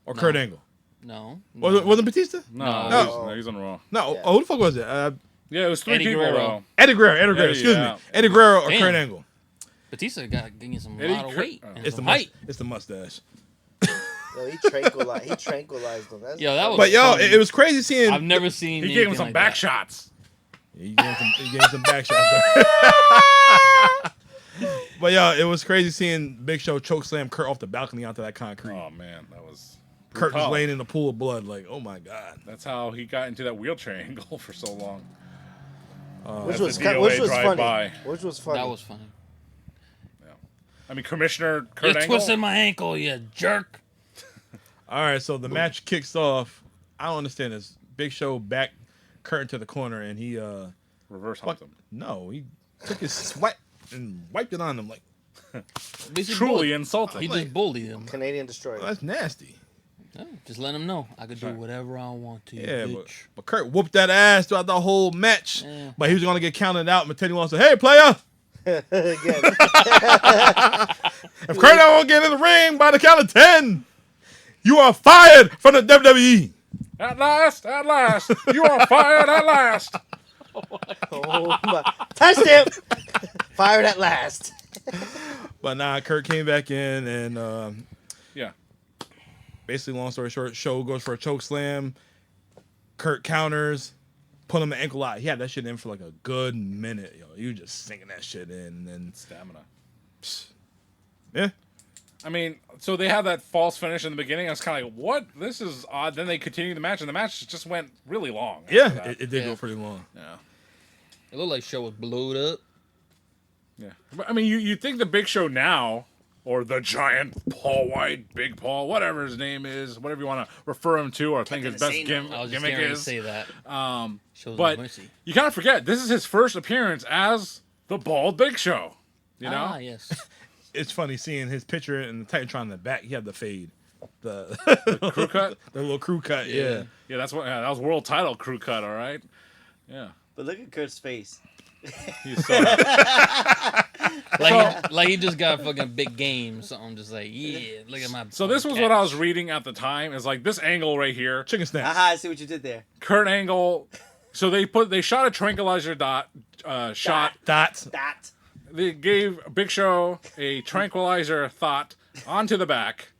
or Kurt Angle? No. Wasn't Batista? No, No. he's on the Raw. No. Yeah. Oh, who the fuck was it? Yeah, it was 3 Eddie people Guerrero. though. Eddie Guerrero. Eddie, Excuse yeah. me. Eddie Guerrero or Damn. Kurt Angle? Batista got gained some Eddie lot of Cur- weight and It's some the height. it's the mustache. Yo, he tranquilized them. That's Yo, that was- But yo, funny. it was crazy seeing. I've never seen. He gave him anything some like back that. shots. He gave some back shots. But yo, it was crazy seeing Big Show choke slam Kurt off the balcony onto that concrete. Oh man, that was Kurt just brutal. laying in a pool of blood, like, oh my god. That's how he got into that wheelchair angle for so long. which As was the which DOA was drive funny. by. Which was funny. That was funny. I mean, Commissioner You Kurt Angle. twisted my ankle, you jerk. All right, so the match kicks off. I don't understand this. Big Show back Kurt into the corner, and he Reverse humped him. no, he took his sweat and wiped it on him. Like, Basically Truly bullied. insulting. He just bullied him. Canadian Destroyer. that's nasty. Yeah, just let him know I could do whatever I want to. Yeah, bitch. but Kurt whooped that ass throughout the whole match. Yeah. But he was gonna get counted out. And Teddy wants to say, "Hey, player, Again. if Kurt don't get in the ring by the count of 10, you are fired from the WWE." At last, you are fired at last. Oh my. Touchdown! Fired at last. But nah, Kurt came back in and Yeah. basically, long story short, Show goes for a choke slam. Kurt counters, put him an ankle lock. He had that shit in for like a good minute. Yo, you just sinking that shit in, and then Stamina. yeah, I mean, so they have that false finish in the beginning. I was kind of like, what? This is odd. Then they continue the match, and the match just went really long. after yeah, that. it did Yeah. go pretty long. Yeah. It looked like Show was blowed up. Yeah. But, I mean, you think the Big Show now, or the giant Paul White, Big Paul, whatever his name is, whatever you want to refer him to, or think his best Casino. gimmick I was just is. getting ready to say that. Shows But no mercy. you kind of forget, this is his first appearance as the Bald Big Show. You know? Ah, yes. It's funny seeing his picture in the Titantron in the back. He had the fade, the Crew cut? the little crew cut. Yeah. Yeah, that was world title crew cut, all right? Yeah. But look at Kurt's face. He's so like he just got a fucking big game. Something just like, yeah, look at my. So this was what I was reading at the time. Is like this angle right here. Chicken snacks. Aha, I see what you did there. Kurt Angle. So they shot a tranquilizer shot. Dots. That. They gave Big Show a tranquilizer thought onto the back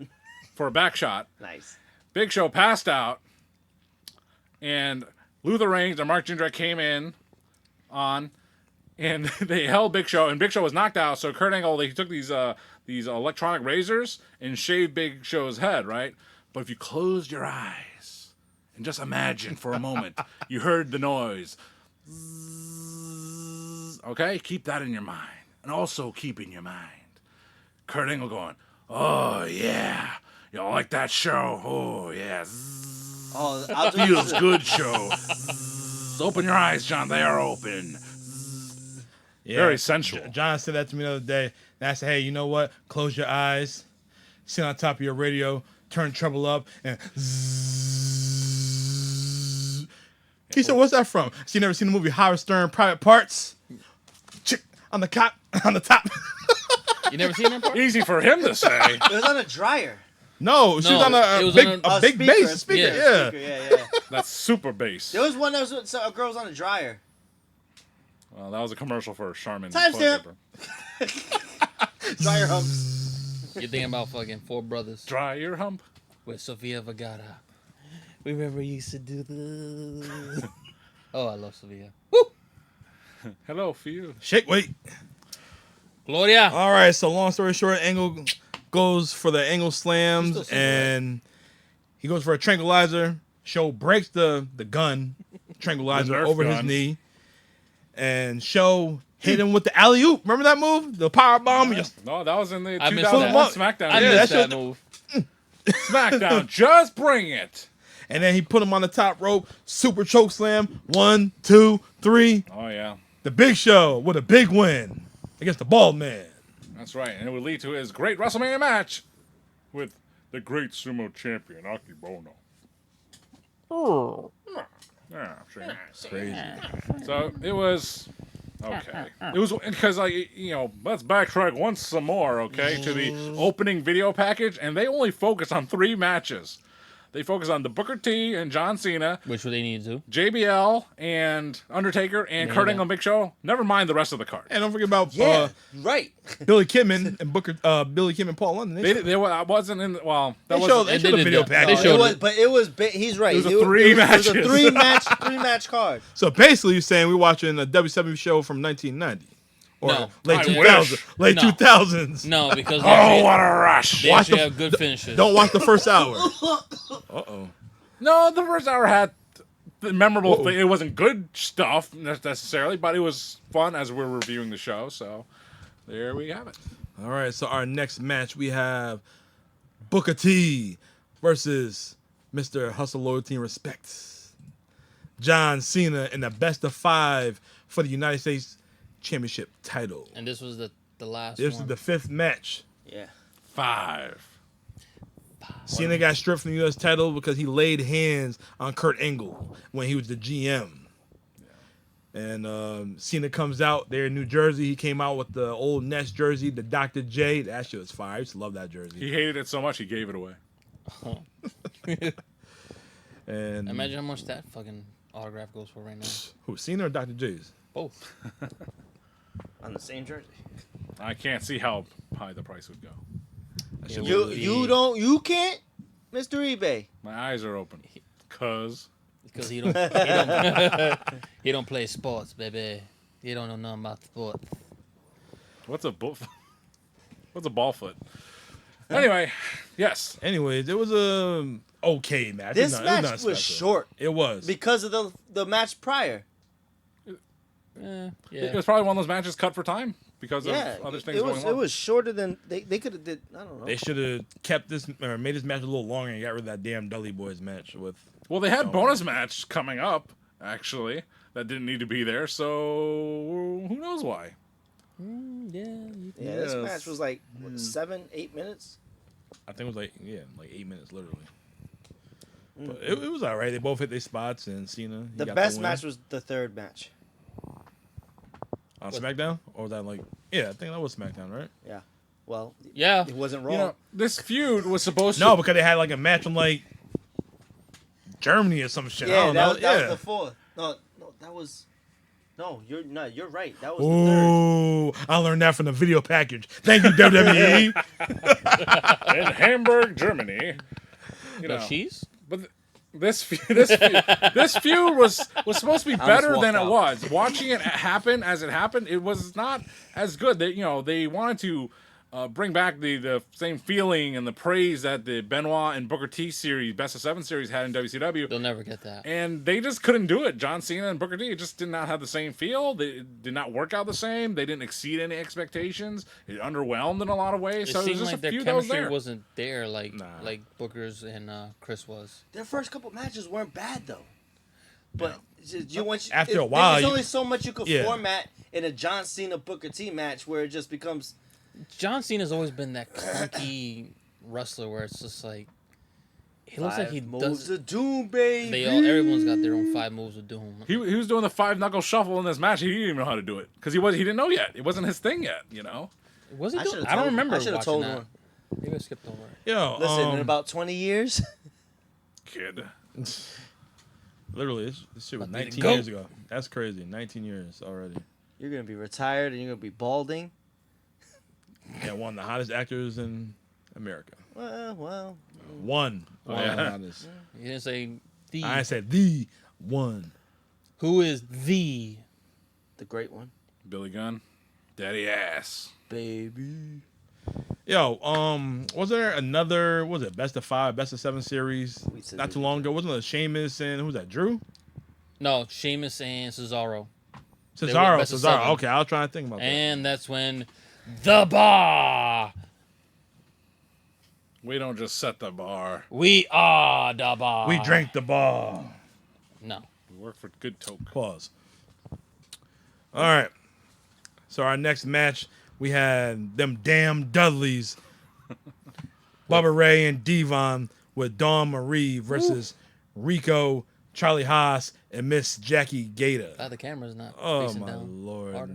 for a back shot. Nice. Big Show passed out, and Luther Reigns and Mark Jindrak came in on, and they held Big Show, and Big Show was knocked out. So Kurt Angle, they took these electronic razors and shaved Big Show's head, right? But if you closed your eyes and just imagine for a moment, you heard the noise. Zzz, okay, keep that in your mind, and also keep in your mind Kurt Angle going, "Oh yeah, Y'all like that show? Oh yeah, Oh, I'll do feels good show. Open your eyes, John. They are open. Yeah. Very sensual. John said that to me the other day. And I said, hey, you know what? Close your eyes, sit on top of your radio, turn treble up, and zzz. He said, what's that from? So you never seen the movie Howard Stern, Private Parts? Chick on the top. You never seen that part? Easy for him to say. It was on a dryer. No, she was No, on it a was big, on a A big speaker, bass a speaker. speaker, Yeah. Yeah. That's super bass. There was one that was a girl was on a dryer. Well, that was a commercial for Charmin. Timestamp. toilet paper. Dryer humps. You're thinking about fucking Four Brothers Dry your hump. with Sofia Vergara. We remember you used to do the. Oh, I love Sofia. Hello, for you. Shake weight. Gloria. All right, so long story short, Angle goes for the Angle Still slams, single, and he goes for a tranquilizer. Show breaks the gun, tranquilizer The Nerf over his gun. knee, and Show hit him with the alley oop. Remember that move? The power bomb. No, that was in the I missed 2001 that. SmackDown. I Yeah, missed that that shit- move. SmackDown, just bring it. And then he put him on the top rope, super choke slam. 1, 2, 3. Oh yeah, The Big Show with a big win against the Bald Man. that's right, and it would lead to his great WrestleMania match with the great sumo champion Akibono. Yeah, sure. Crazy. So it was okay. It was because let's backtrack once some more, okay, to the opening video package, and they only focus on 3 matches. They focus on the Booker T and John Cena, Which they need to. JBL and Undertaker, and Kurt Angle and Big Show. Never mind the rest of the card. And don't forget about Yeah, right. Billy Kidman and Billy Kidman and Paul London. I wasn't in. Well, that They was showed, they they showed the did video that. package. They showed It was. He's right. It was a 3 It was a matches. three match card. So basically, you're saying we're watching a WWE show from 1990 or No. late I 2000s, wish. late No. 2000s. No, because they Oh, actually, what a rush! they Watch actually the- have good finishes. Don't watch the first hour. Uh-oh. No, the first hour had the memorable Whoa. thing. It wasn't good stuff necessarily, but it was fun as we're reviewing the show. So there we have it. All right, so our next match, we have Booker T versus Mr. Hustle, Loyalty, and Respect. John Cena in the best of 5 for the United States Championship title. And this was the last This one. is the 5th match. Yeah. 5. Cena got stripped from the U.S. title because he laid hands on Kurt Angle when he was the GM. And Cena comes out there in New Jersey. He came out with the old Nets jersey, the Dr. J. That shit was fire. I used to love that jersey. He hated it so much he gave it away. And Imagine how much that fucking autograph goes for right now. who, Cena or Dr. J's? Both. On the same jersey. I can't see how high the price would go. That shit You- was- You can't, Mr. eBay. My eyes are open. Cause Because he don't he don't play sports, baby. He don't know nothing about sports. what's a ball foot? Anyway, yes. Anyways, it was a okay match. This It was not- it match not was special. short It was. because of the match prior. Yeah. It was probably one of those matches cut for time because Yeah, of other things it was going on. it was shorter than they could have did. I don't know. They should have kept this or made this match a little longer and got rid of that damn Dudley Boys match with. Well, they had bonus match coming up actually that didn't need to be there. So who knows why? Yeah. Yeah, this Yes. match was like what, 7-8 minutes. I think it was like 8 minutes literally. But it was all right. They both hit their spots and Cena. he The got best win. match was the third match. on SmackDown, or was that like? Yeah, I think that was SmackDown, right? Yeah. Well, Yeah. it wasn't Raw. You know, this feud was supposed No, to. because they had like a match from like Germany or some shit. I yeah, don't that, know. was, yeah. that was the fourth. No, that was. No, you're right. That was the third. Ooh, I learned that from the video package. Thank you, WWE. in Hamburg, Germany. You No know, cheese? but this feud was supposed to be better walked than it out. was. Watching it happen as it happened, it was not as good. They wanted to bring back the same feeling and the praise that the Benoit and Booker T series, Best of 7 series had in WCW. They'll never get that. And they just couldn't do it. John Cena and Booker T just did not have the same feel. They did not work out the same. They didn't exceed any expectations. It underwhelmed in a lot of ways. It So seemed there's just like a their few that was chemistry there. wasn't there like Booker's and Chris was. Their first couple matches weren't bad though, but After a while, there's you- only so much you could Yeah. format in a John Cena Booker T match where it just becomes. John Cena's always been that clunky wrestler where it's just like he looks like he moves does. of doom, baby. Everyone's got their own 5 moves of doom. He was doing the 5-knuckle shuffle in this match. He didn't even know how to do it because he didn't know yet. It wasn't his thing yet. You know. Was he I doing? should've I don't told him. remember I should've watching told that. him. Maybe I skipped over it. Yo, Listen, in about 20 years. Kid. literally, this shit was About to 19 go. years ago. That's crazy. 19 years already. You're gonna be retired and you're gonna be balding. Yeah, one of the hottest actors in America. Well. One. Oh, of the yeah. hottest. You didn't say the. I said the one. Who is the? The great one, Billy Gunn. Daddy ass. baby. Yo, was there another? What was it Best of 5, Best of 7 series? We said Not we too long ago. Wasn't it Sheamus and who's that? Drew? No, Sheamus and Cesaro. Cesaro. Best of Cesaro. 7. Okay, I was trying to think about that. And that's when the bar. We don't just set the bar. We are the bar. We drank the bar. No. We work for good toke. Pause. All right. So our next match, we had them damn Dudleys, Bubba Ray and Devon with Dawn Marie versus Rico, Charlie Haas, and Miss Jackie Gator. Glad the camera's not Oh facing my down. lord! harder.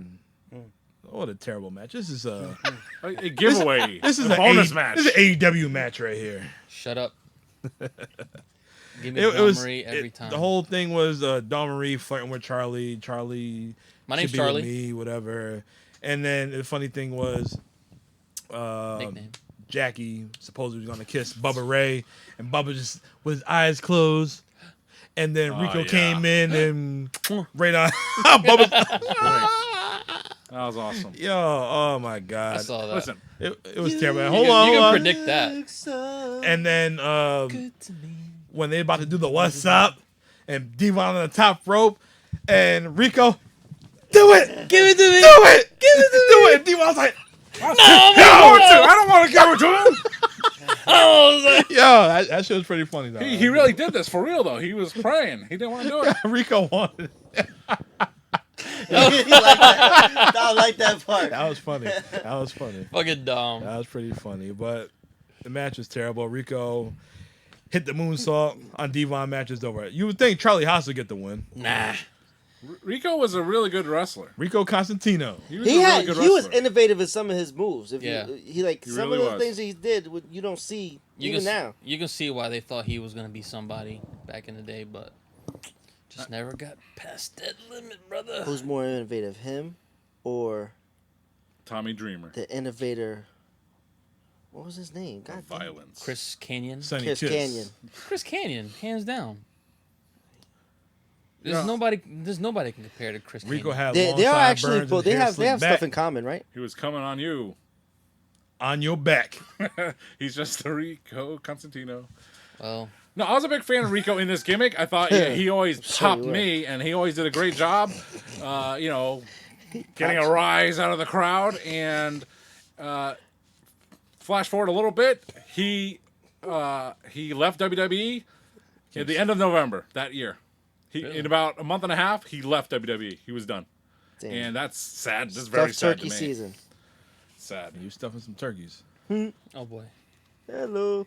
What a terrible match. This is A giveaway. this is a a bonus match. This is an AEW match right here. Shut up. Give me It Dawn was Marie every time. The whole thing was Dawn Marie flirting with Charlie. Charlie, My should name's be Charlie. with me, whatever. And then the funny thing was, Nickname. Jackie supposedly was gonna kiss Bubba Ray, and Bubba just with his eyes closed. And then Rico yeah. came in and right on Bubba. That was awesome. Yo, oh my god, I saw that. Listen, it was terrible. You Hold can- on, you hold can on. predict that. And then Good to me. when they about to do the what's up, and Devon on the top rope, and Rico, do it, Give it to me. do it, give it to do it. Devon's like, I don't want to give it to him. yo, that shit was pretty funny though. He really did this for real though. He was praying. He didn't want to do it. Rico wanted. I like that part. That was funny. That was funny. Fucking dumb. That was pretty funny. But the match was terrible. Rico hit the moonsault on Devon. Match is over. You would think Charlie Haas would get the win. Nah. Rico was a really good wrestler. Rico Constantino. He was a really good He was wrestler. innovative in some of his moves. If Yeah. he like He some really of the was. things he did, you don't see You even can, now. You can see why they thought he was going to be somebody back in the day, but just never got past that limit, brother. Who's more innovative, him or Tommy Dreamer. the innovator? What was his name? God damn. Violence. Chris Canyon. Sonny Kiss Kiss. Canyon. Chris Canyon, hands down. There's Yeah. nobody can compare to Chris Rico Canyon. had They long are actually, sideburns but and they hair have slicked stuff back in common, right? He was coming on you. on your back. He's just the Rico Constantino. Well, No, I was a big fan of Rico in this gimmick. I thought he always sure popped you were. me, and he always did a great job. Getting a rise out of the crowd. And flash forward a little bit, he left WWE at the end of November that year. In about a month and a half, he left WWE. He was done, Damn. and that's sad. That's very Stuffed sad turkey to me. season. Sad. You stuffing some turkeys. oh boy. Hello.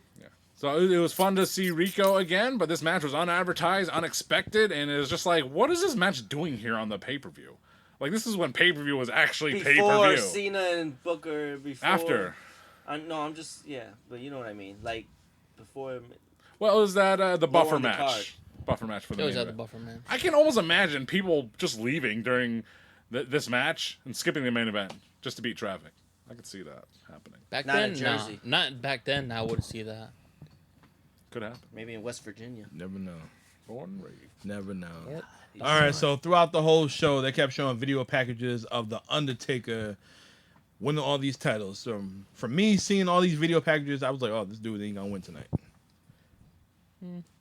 So it was fun to see Rico again, but this match was unadvertised, unexpected, and it was just like, what is this match doing here on the pay-per-view? Like, this is when pay-per-view was actually Before pay-per-view. Cena and Booker. Before After. No, I'm just but you know what I mean. Like before. Well, it was that the buffer on the match. card. Buffer match for He the always main had the event. buffer, man. I can almost imagine people just leaving during this match and skipping the main event just to beat traffic. I could see that happening. Back Not then, in Jersey. not back then. I wouldn't see that. Could happen. Maybe in West Virginia. Never know. Born and raised. Never know. Yep. All right, so throughout the whole show, they kept showing video packages of The Undertaker winning all these titles. So from me seeing all these video packages, I was like, oh, this dude ain't gonna win tonight.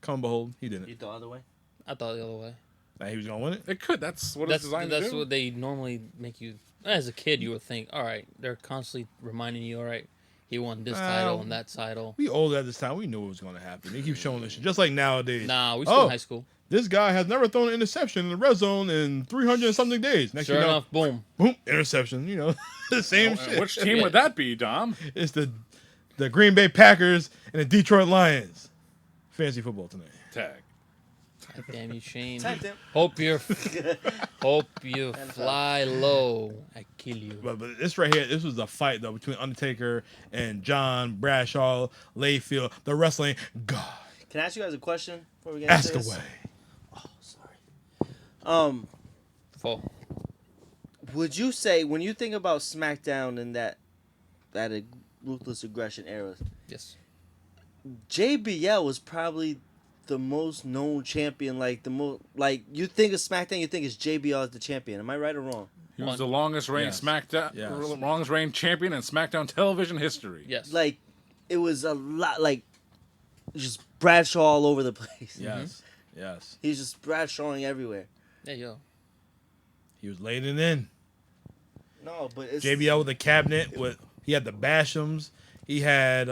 Come behold, he You didn't. the other way? I thought the other way. Like, he was gonna win it. It could. That's what it's designed to That's do. what they normally make you. As a kid, you would think, all right, they're constantly reminding you, all right, he won this title and that title. We old at this time. We knew what was gonna happen. They keep showing this shit, just like nowadays. Nah, we still in high school. This guy has never thrown an interception in the red zone in 300 and something days. Next Sure you know, enough, boom. boom, interception. You know, the same shit. Which team would that be, Dom? It's the Green Bay Packers and the Detroit Lions. Fantasy football tonight. Tag. God damn you, Shane. Tag them. Hope you fly low. I kill you. But this right here, this was a fight though between Undertaker and John Bradshaw, Layfield, the wrestling god. Can I ask you guys a question before we get Ask into this? away. Oh, sorry. Full. Would you say when you think about SmackDown in that ruthless aggression era, Yes. JBL was probably the most known champion? Like you think of SmackDown, you think it's JBL as the champion. Am I right or wrong? He was the longest reigning Yes. SmackDown, Yes. longest reigning champion in SmackDown television history. Yes. Like it was a lot, like just Bradshaw all over the place. Yes, yes. He's just Bradshawing everywhere. Hey, yo. He was laying it in. No, but it's JBL with the cabinet. He had the Bashams. He had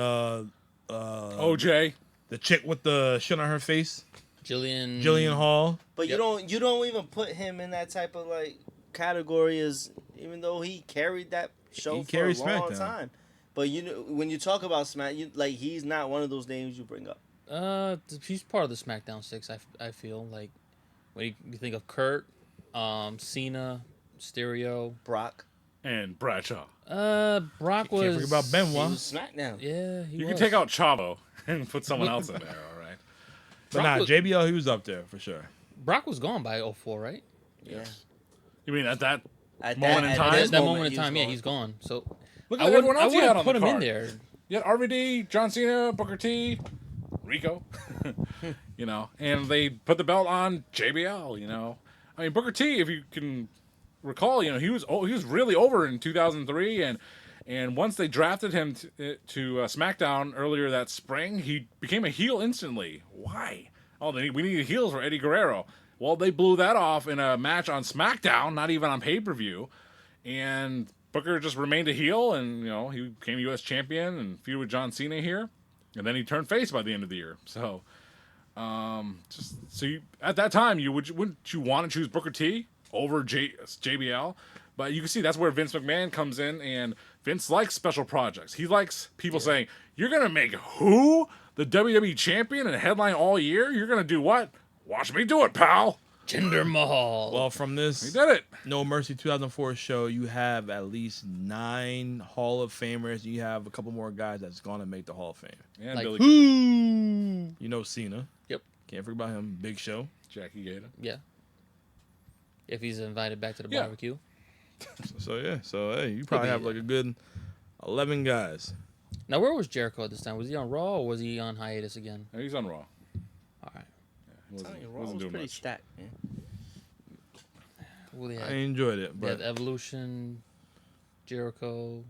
OJ. the chick with the shit on her face, Jillian Hall. But Yep. you don't even put him in that type of like category as, even though he carried that show He for a carried long SmackDown. time. But you know, when you talk about Smack, he's not one of those names you bring up. He's part of the SmackDown 6, I feel. Like, when you think of Kurt, Cena, Stereo. Brock. And Bradshaw. Brock Can't was... forget about He Benoit. was SmackDown. Yeah, he You was. can take out Chavo and put someone else in there, all right? But Brock nah, was- JBL, he was up there for sure. Brock was gone by 04, right? Yeah. You mean at that? At Moment in time? this That moment in he time, was yeah, gone. he's gone. So Look I at everyone else you had wouldn't on put the him in card. there. You had RVD, John Cena, Booker T, Rico, you know, and they put the belt on JBL, you know. I mean, Booker T, if you can recall, you know, he was really over in 2003, and once they drafted him to SmackDown earlier that spring, he became a heel instantly. Why? Oh, we needed heels for Eddie Guerrero. Well, they blew that off in a match on SmackDown, not even on pay-per-view, and Booker just remained a heel, and, you know, he became U.S. champion and feuded with John Cena here, and then he turned face by the end of the year. So, at that time, wouldn't you want to choose Booker T over JBL? But you can see that's where Vince McMahon comes in, and Vince likes special projects. He likes people saying, "You're gonna make who the WWE champion and headline all year? You're gonna do what? Watch me do it, pal." Jinder Mahal. Well, from He this did it. No Mercy 2004 show, you have at least 9 Hall of Famers. You have a couple more guys that's going to make the Hall of Fame. And Like Billy You know Cena. Yep. Can't forget about him. Big Show. Jackie Gator. Yeah. If he's invited back to the Yeah. barbecue. So, yeah. So, hey, you probably be, have like a good 11 guys. Now, where was Jericho at this time? Was he on Raw or was he on hiatus again? And he's on Raw. All right. He wasn't, Telling you, Raw wasn't was doing pretty much. stacked, man. Well, they I had, enjoyed it. they had But Evolution, Jericho.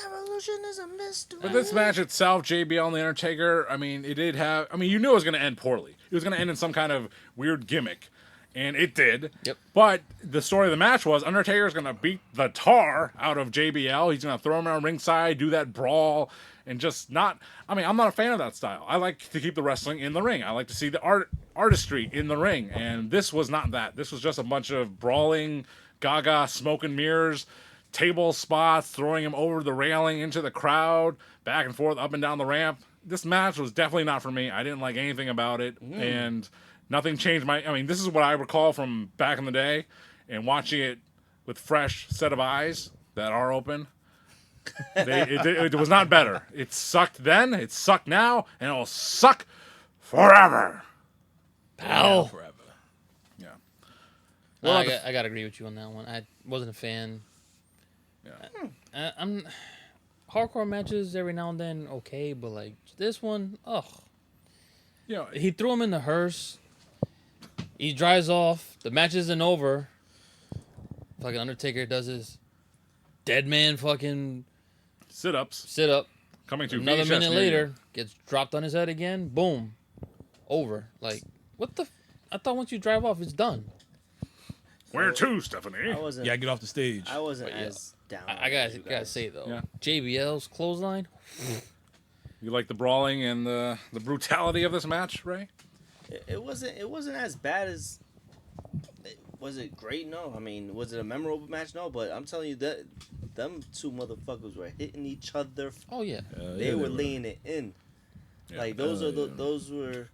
Evolution is a mystery. But this match itself, JBL and The Undertaker, I mean, it did have... I mean, you knew it was going to end poorly. It was going to end in some kind of weird gimmick. And it did. Yep. But the story of the match was Undertaker's going to beat the tar out of JBL. He's going to throw him around ringside, do that brawl, and just not... I mean, I'm not a fan of that style. I like to keep the wrestling in the ring. I like to see the artistry in the ring. And this was not that. This was just a bunch of brawling, gaga, smoke and mirrors, table spots, throwing him over the railing into the crowd, back and forth, up and down the ramp. This match was definitely not for me. I didn't like anything about it, and nothing changed my... I mean, this is what I recall from back in the day, and watching it with fresh set of eyes that are open. It was not better. It sucked then, it sucked now, and it'll suck forever. Pal. forever. Yeah. I got to agree with you on that one. I wasn't a fan. Yeah. I'm hardcore matches every now and then, okay, but like this one, ugh. You know, He threw him in the hearse. He drives off. The match isn't over. Fucking Undertaker does his dead man fucking Sit-ups sit up. coming to Another VHS minute near you. later, gets dropped on his head again. Boom, over. Like what the? I thought once you drive off, it's done. Where to, Stephanie? I wasn't. Yeah, get off the stage. I wasn't But yeah, as down. I as you gotta guys. say though, Yeah. JBL's clothesline. You like the brawling and the brutality of this match, Ray? It wasn't as bad as. Was it great? No. I mean, was it a memorable match? No. But I'm telling you that them two motherfuckers were hitting each other. Oh yeah, They were laying it in. Yeah. Like those those were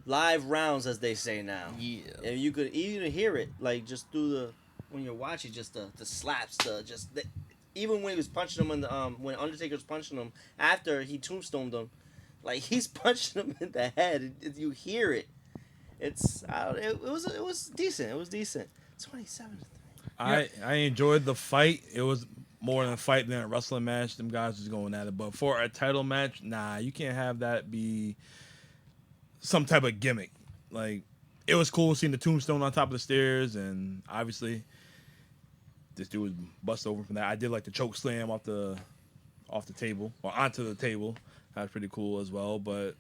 live rounds, as they say now. yeah. And you could even hear it, like just through when you're watching, just the slaps, even when he was punching him in the when Undertaker's punching him after he tombstoned him, like he's punching him in the head. You hear it. It was decent. It was decent. 27. I enjoyed the fight. It was more than a fight than a wrestling match. Them guys was going at it. But for a title match, nah, you can't have that be some type of gimmick. Like, it was cool seeing the tombstone on top of the stairs, and obviously this dude was bust over from that. I did like the choke slam off the table or onto the table. That was pretty cool as well. But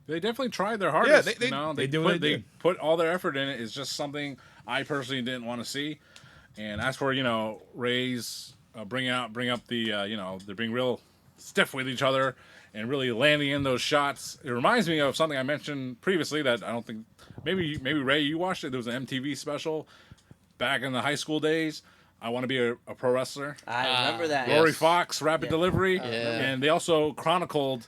They definitely tried their hardest. they did what they did. put all their effort in it. It's just something I personally didn't want to see. And as for Ray's bring up the they're being real stiff with each other and really landing in those shots. It reminds me of something I mentioned previously that I don't think maybe Ray, you watched it. There was an MTV special back in the high school days. I want to be a pro wrestler. I remember that. Yes. Rory Fox, Rapid Delivery, Yeah. and they also chronicled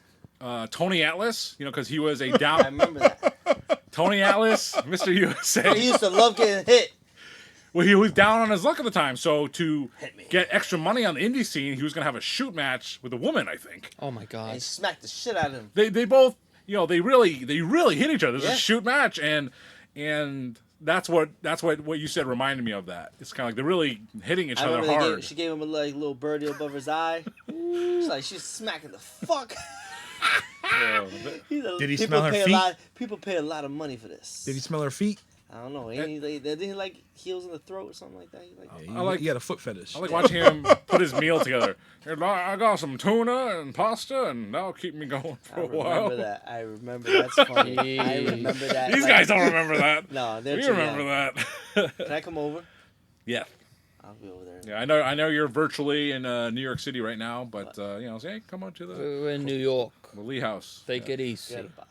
Tony Atlas, because he was a I down remember that. Tony Atlas, Mr. He USA. used to love getting hit. Well, he was down on his luck at the time, so to Hit me. get extra money on the indie scene, he was going to have a shoot match with a woman, I think. Oh my And god. he smacked the shit out of him. They both, they really hit each other. It was Yeah. a shoot match, and that's what you said reminded me of that. It's kind of like they're really hitting each I other remember hard. she gave him a little birdie above his eye. She's smacking the fuck. Did he smell her feet? People pay a lot of money for this. did he smell her feet? I don't know. Didn't he like heels in the throat or something like that? Yeah, he had a foot fetish. I like watching him put his meal together. Here, I got some tuna and pasta, and that'll keep me going for a while. I remember that's funny. I remember that. These guys don't remember that. No, they're We too remember young. that. Can I come over? Yeah. I'll be over there. Yeah, I know you're virtually in New York City right now, but say, hey, come on to the We're in New York. Lee House. Take it easy. Forget about it.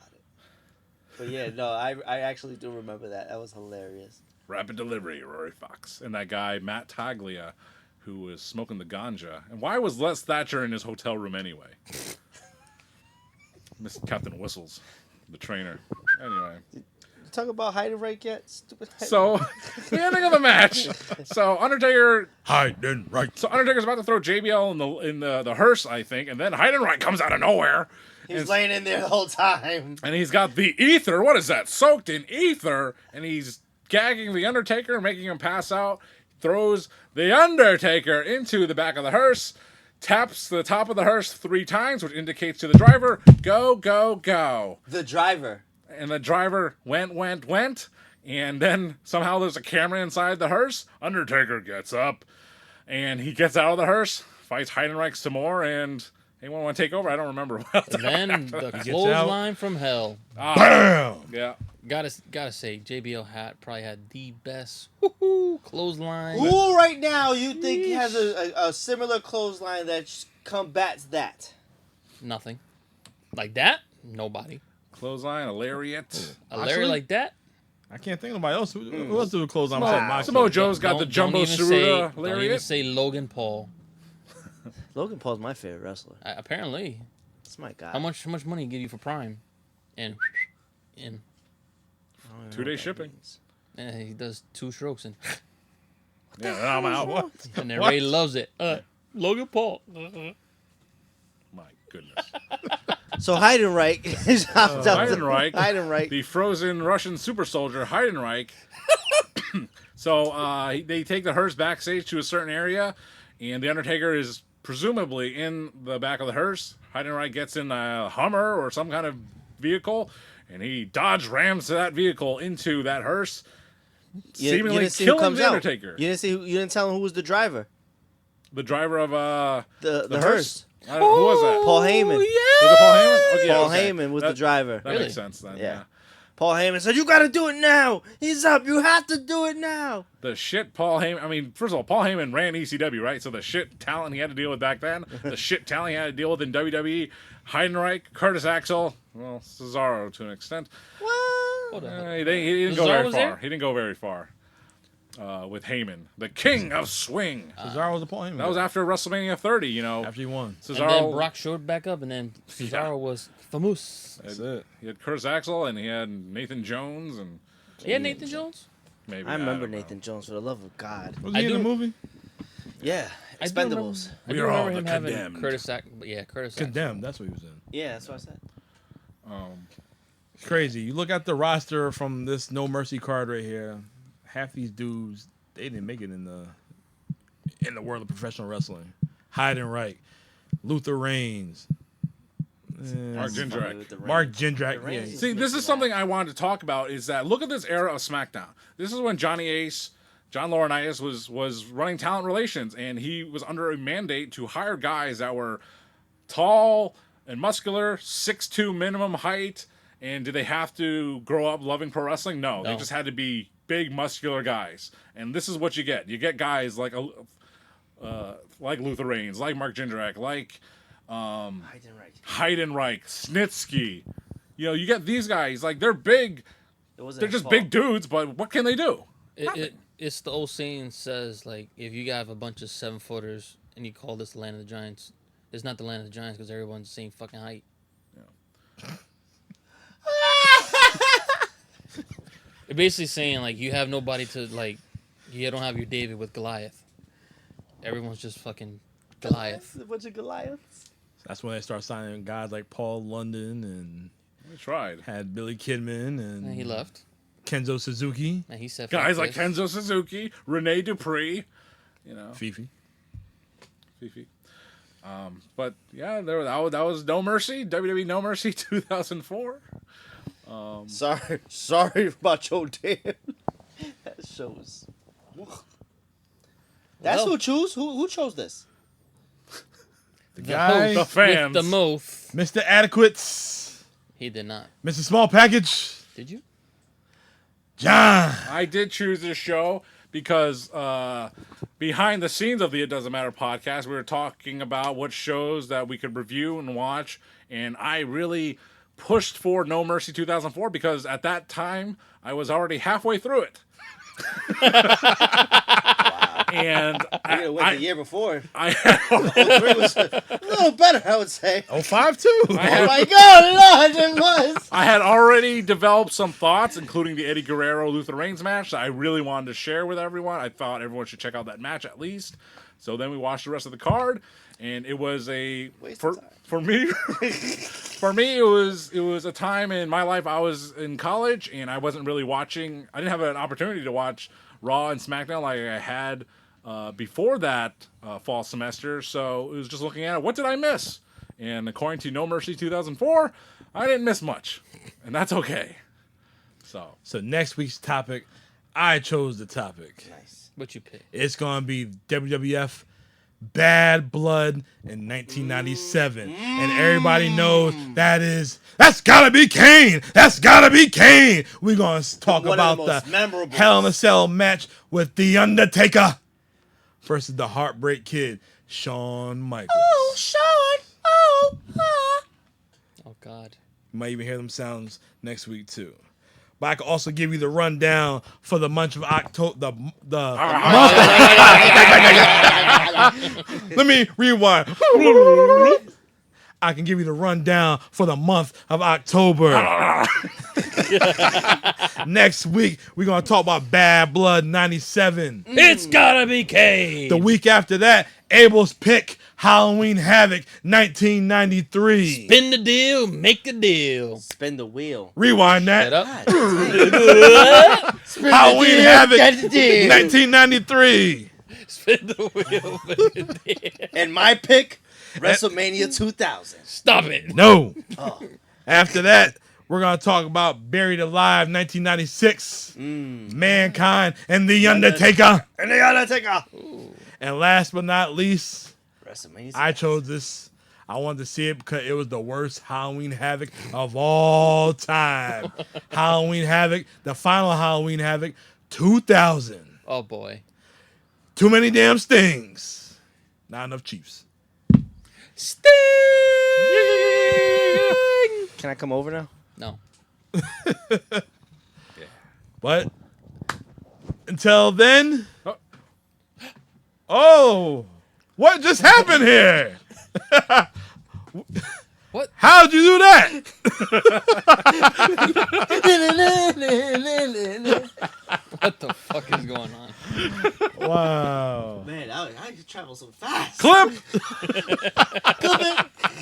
But yeah, no, I actually do remember that. That was hilarious. Rapid Delivery, Rory Fox, and that guy Matt Taglia, who was smoking the ganja. And why was Les Thatcher in his hotel room anyway? Miss Captain Whistles, the trainer. Anyway, Talk about hide and rake yet? Stupid. so the ending of the match. So Undertaker. Hiding right. So Undertaker's about to throw JBL in the hearse, I think, and then Heidenreich comes out of nowhere. He's laying in there the whole time. And he's got the ether. What is that? Soaked in ether. And he's gagging the Undertaker, making him pass out. Throws the Undertaker into the back of the hearse. Taps the top of the hearse 3 times, which indicates to the driver, go, go, go. The driver. And the driver went. And then somehow there's a camera inside the hearse. Undertaker gets up. And he gets out of the hearse, fights Heidenreich some more, and anyone want to take over? I don't remember what else. And then the out. clothesline from hell. Bam! Yeah. Gotta say, JBL probably had the best clothesline. Who right now you think has a similar clothesline that combats that? Nothing. Like that? Nobody. Clothesline, a lariat. A Larry Actually? like that? I can't think of nobody else. Who else do a close on Samoa Joe's got the Jumbo even Saruta Don't even lariat. say Logan Paul. Logan Paul's my favorite wrestler. Apparently. That's my guy. How much money give you for Prime? And I don't even know 2-day what that shipping. means. he does 2 strokes and Yeah, I'm out. What? and then Ray loves it. Logan Paul. My goodness. So Heidenreich is Heidenreich. The frozen Russian super soldier, Heidenreich. So they take the hearse backstage to a certain area, and the Undertaker is presumably in the back of the hearse. Heidenreich gets in a Hummer or some kind of vehicle, and he dodge rams that vehicle into that hearse, seemingly didn't see who killing comes the out. Undertaker. You didn't tell him who was the driver. the driver of the hearse. Who was that? Paul Heyman. Was it Paul Heyman? Okay, Paul okay. Heyman was That- the driver. That Really? makes sense then. Yeah. Yeah. Paul Heyman said, "You got to do it now. He's up. You have to do it now." The shit Paul Heyman. I mean, first of all, Paul Heyman ran ECW, right? So the shit talent he had to deal with back then, the shit talent he had to deal with in WWE, Heidenreich, Curtis Axel, well, Cesaro to an extent. Hold on. He didn't go Cesaro very was far. there? He didn't go very far. With Heyman, the king of swing. Cesaro was a Paul Heyman. That was after WrestleMania 30. You know, after he won. Cesaro. And then Brock showed back up, and then Cesaro Yeah. was famous. That's it. He had Curtis Axel and he had Nathan Jones and Yeah, Nathan Jones. maybe I remember don't know. Nathan Jones, for the love of God. Was I he in do- the movie? Yeah, I do remember- Expendables. I We do are all remember him the having condemned. Curtis Axel. Yeah, Curtis Axel. Condemned. That's what he was in. Yeah, that's what I said. It's crazy. You look at the roster from this No Mercy card right here. Half these dudes, they didn't make it in the world of professional wrestling. Heidenreich, Luther Reigns, Mark Jindrak. With the Mark Reigns. Jindrak. The Reigns Yeah, is See, this missing is something that. I wanted to talk about. Is that look at this era of SmackDown. This is when Johnny Ace, John Laurinaitis was running talent relations, and he was under a mandate to hire guys that were tall and muscular, 6'2" minimum height. And did they have to grow up loving pro wrestling? No, they No. just had to be big, muscular guys. And this is what you get. You get guys like Luther Reigns, like Mark Jindrak, like Heidenreich, Snitsky. You know, you get these guys. Like they're big. It wasn't They're his just fault. big dudes, but what can they do? It's the old saying says, like, if you have a bunch of 7-footers and you call this the land of the giants, it's not the land of the giants because everyone's the same fucking height. It's basically saying, like, you have nobody to, like, you don't have your David with Goliath. Everyone's just fucking Goliath. A bunch of Goliaths. That's when they start signing guys like Paul London and We tried. had Billy Kidman and And he left. Kenzo Suzuki, And he said, Guys "Fuck like this." Kenzo Suzuki, Rene Dupree, you know, Fifi. Fifi. But yeah, that was No Mercy, WWE No Mercy 2004. Sorry about your damn. That show was. That's Well. who chose. Who chose this? The The guy, host The fans. with the most. Mr. Adequates, He did not. Mr. Small Package, Did you? John. I did choose this show because behind the scenes of the It Doesn't Matter podcast, we were talking about what shows that we could review and watch, and I really pushed for No Mercy 2004 because at that time I was already halfway through it. And I went the year before. I 03 was a little better, I would say. 05 too. Oh my God, Lord, it was. I had already developed some thoughts, including the Eddie Guerrero Luther Reigns match that I really wanted to share with everyone. I thought everyone should check out that match at least. So then we watched the rest of the card, and it was Waste of time. for me. For me, it was a time in my life I was in college, and I wasn't really watching. I didn't have an opportunity to watch Raw and SmackDown like I had before that fall semester. So it was just looking at it. What did I miss? And according to No Mercy 2004, I didn't miss much, and that's okay. So next week's topic, I chose the topic. Nice. What you picked? It's gonna be WWF Bad Blood in 1997, and everybody knows that's gotta be Kane. That's gotta be Kane. We're gonna talk One of about the most the memorable. Hell in a Cell match with The Undertaker versus the Heartbreak Kid, Shawn Michaels. Oh God. You might even hear them sounds next week too. But I can also give you the rundown for the month of October. Let me rewind. I can give you the rundown for the month of October. Next week, we're going to talk about Bad Blood 97. It's gotta be Kane. The week after that, Abel's pick, Halloween Havoc 1993. Spin the deal, make a deal. Spin the wheel. Rewind Shut that. up. Halloween Havoc Get the deal. 1993. Spin the wheel, make a deal. And my pick, WrestleMania 2000. Stop it. No. Oh. After that, we're going to talk about Buried Alive 1996, Mankind, and The Undertaker. And they gotta take off. And last but not least, WrestleMania. I chose this. I wanted to see it because it was the worst Halloween Havoc of all time. Halloween Havoc, the final Halloween Havoc, 2000. Oh boy. Too many damn stings. Not enough Chiefs. Sting! Can I come over now? No. But until then, Oh. oh, what just happened here? What? How'd you do that? What the fuck is going on? Wow. Man, I travel so fast. Clip. Clip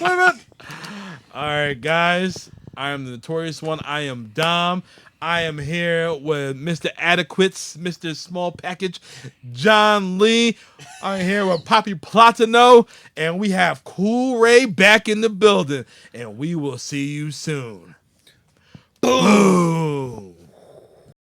it. All right, guys. I am the Notorious One. I am Dom. I am here with Mr. Adequates, Mr. Small Package, John Lee. I'm here with Poppy Platino, and we have Cool Ray back in the building. And we will see you soon. Boom.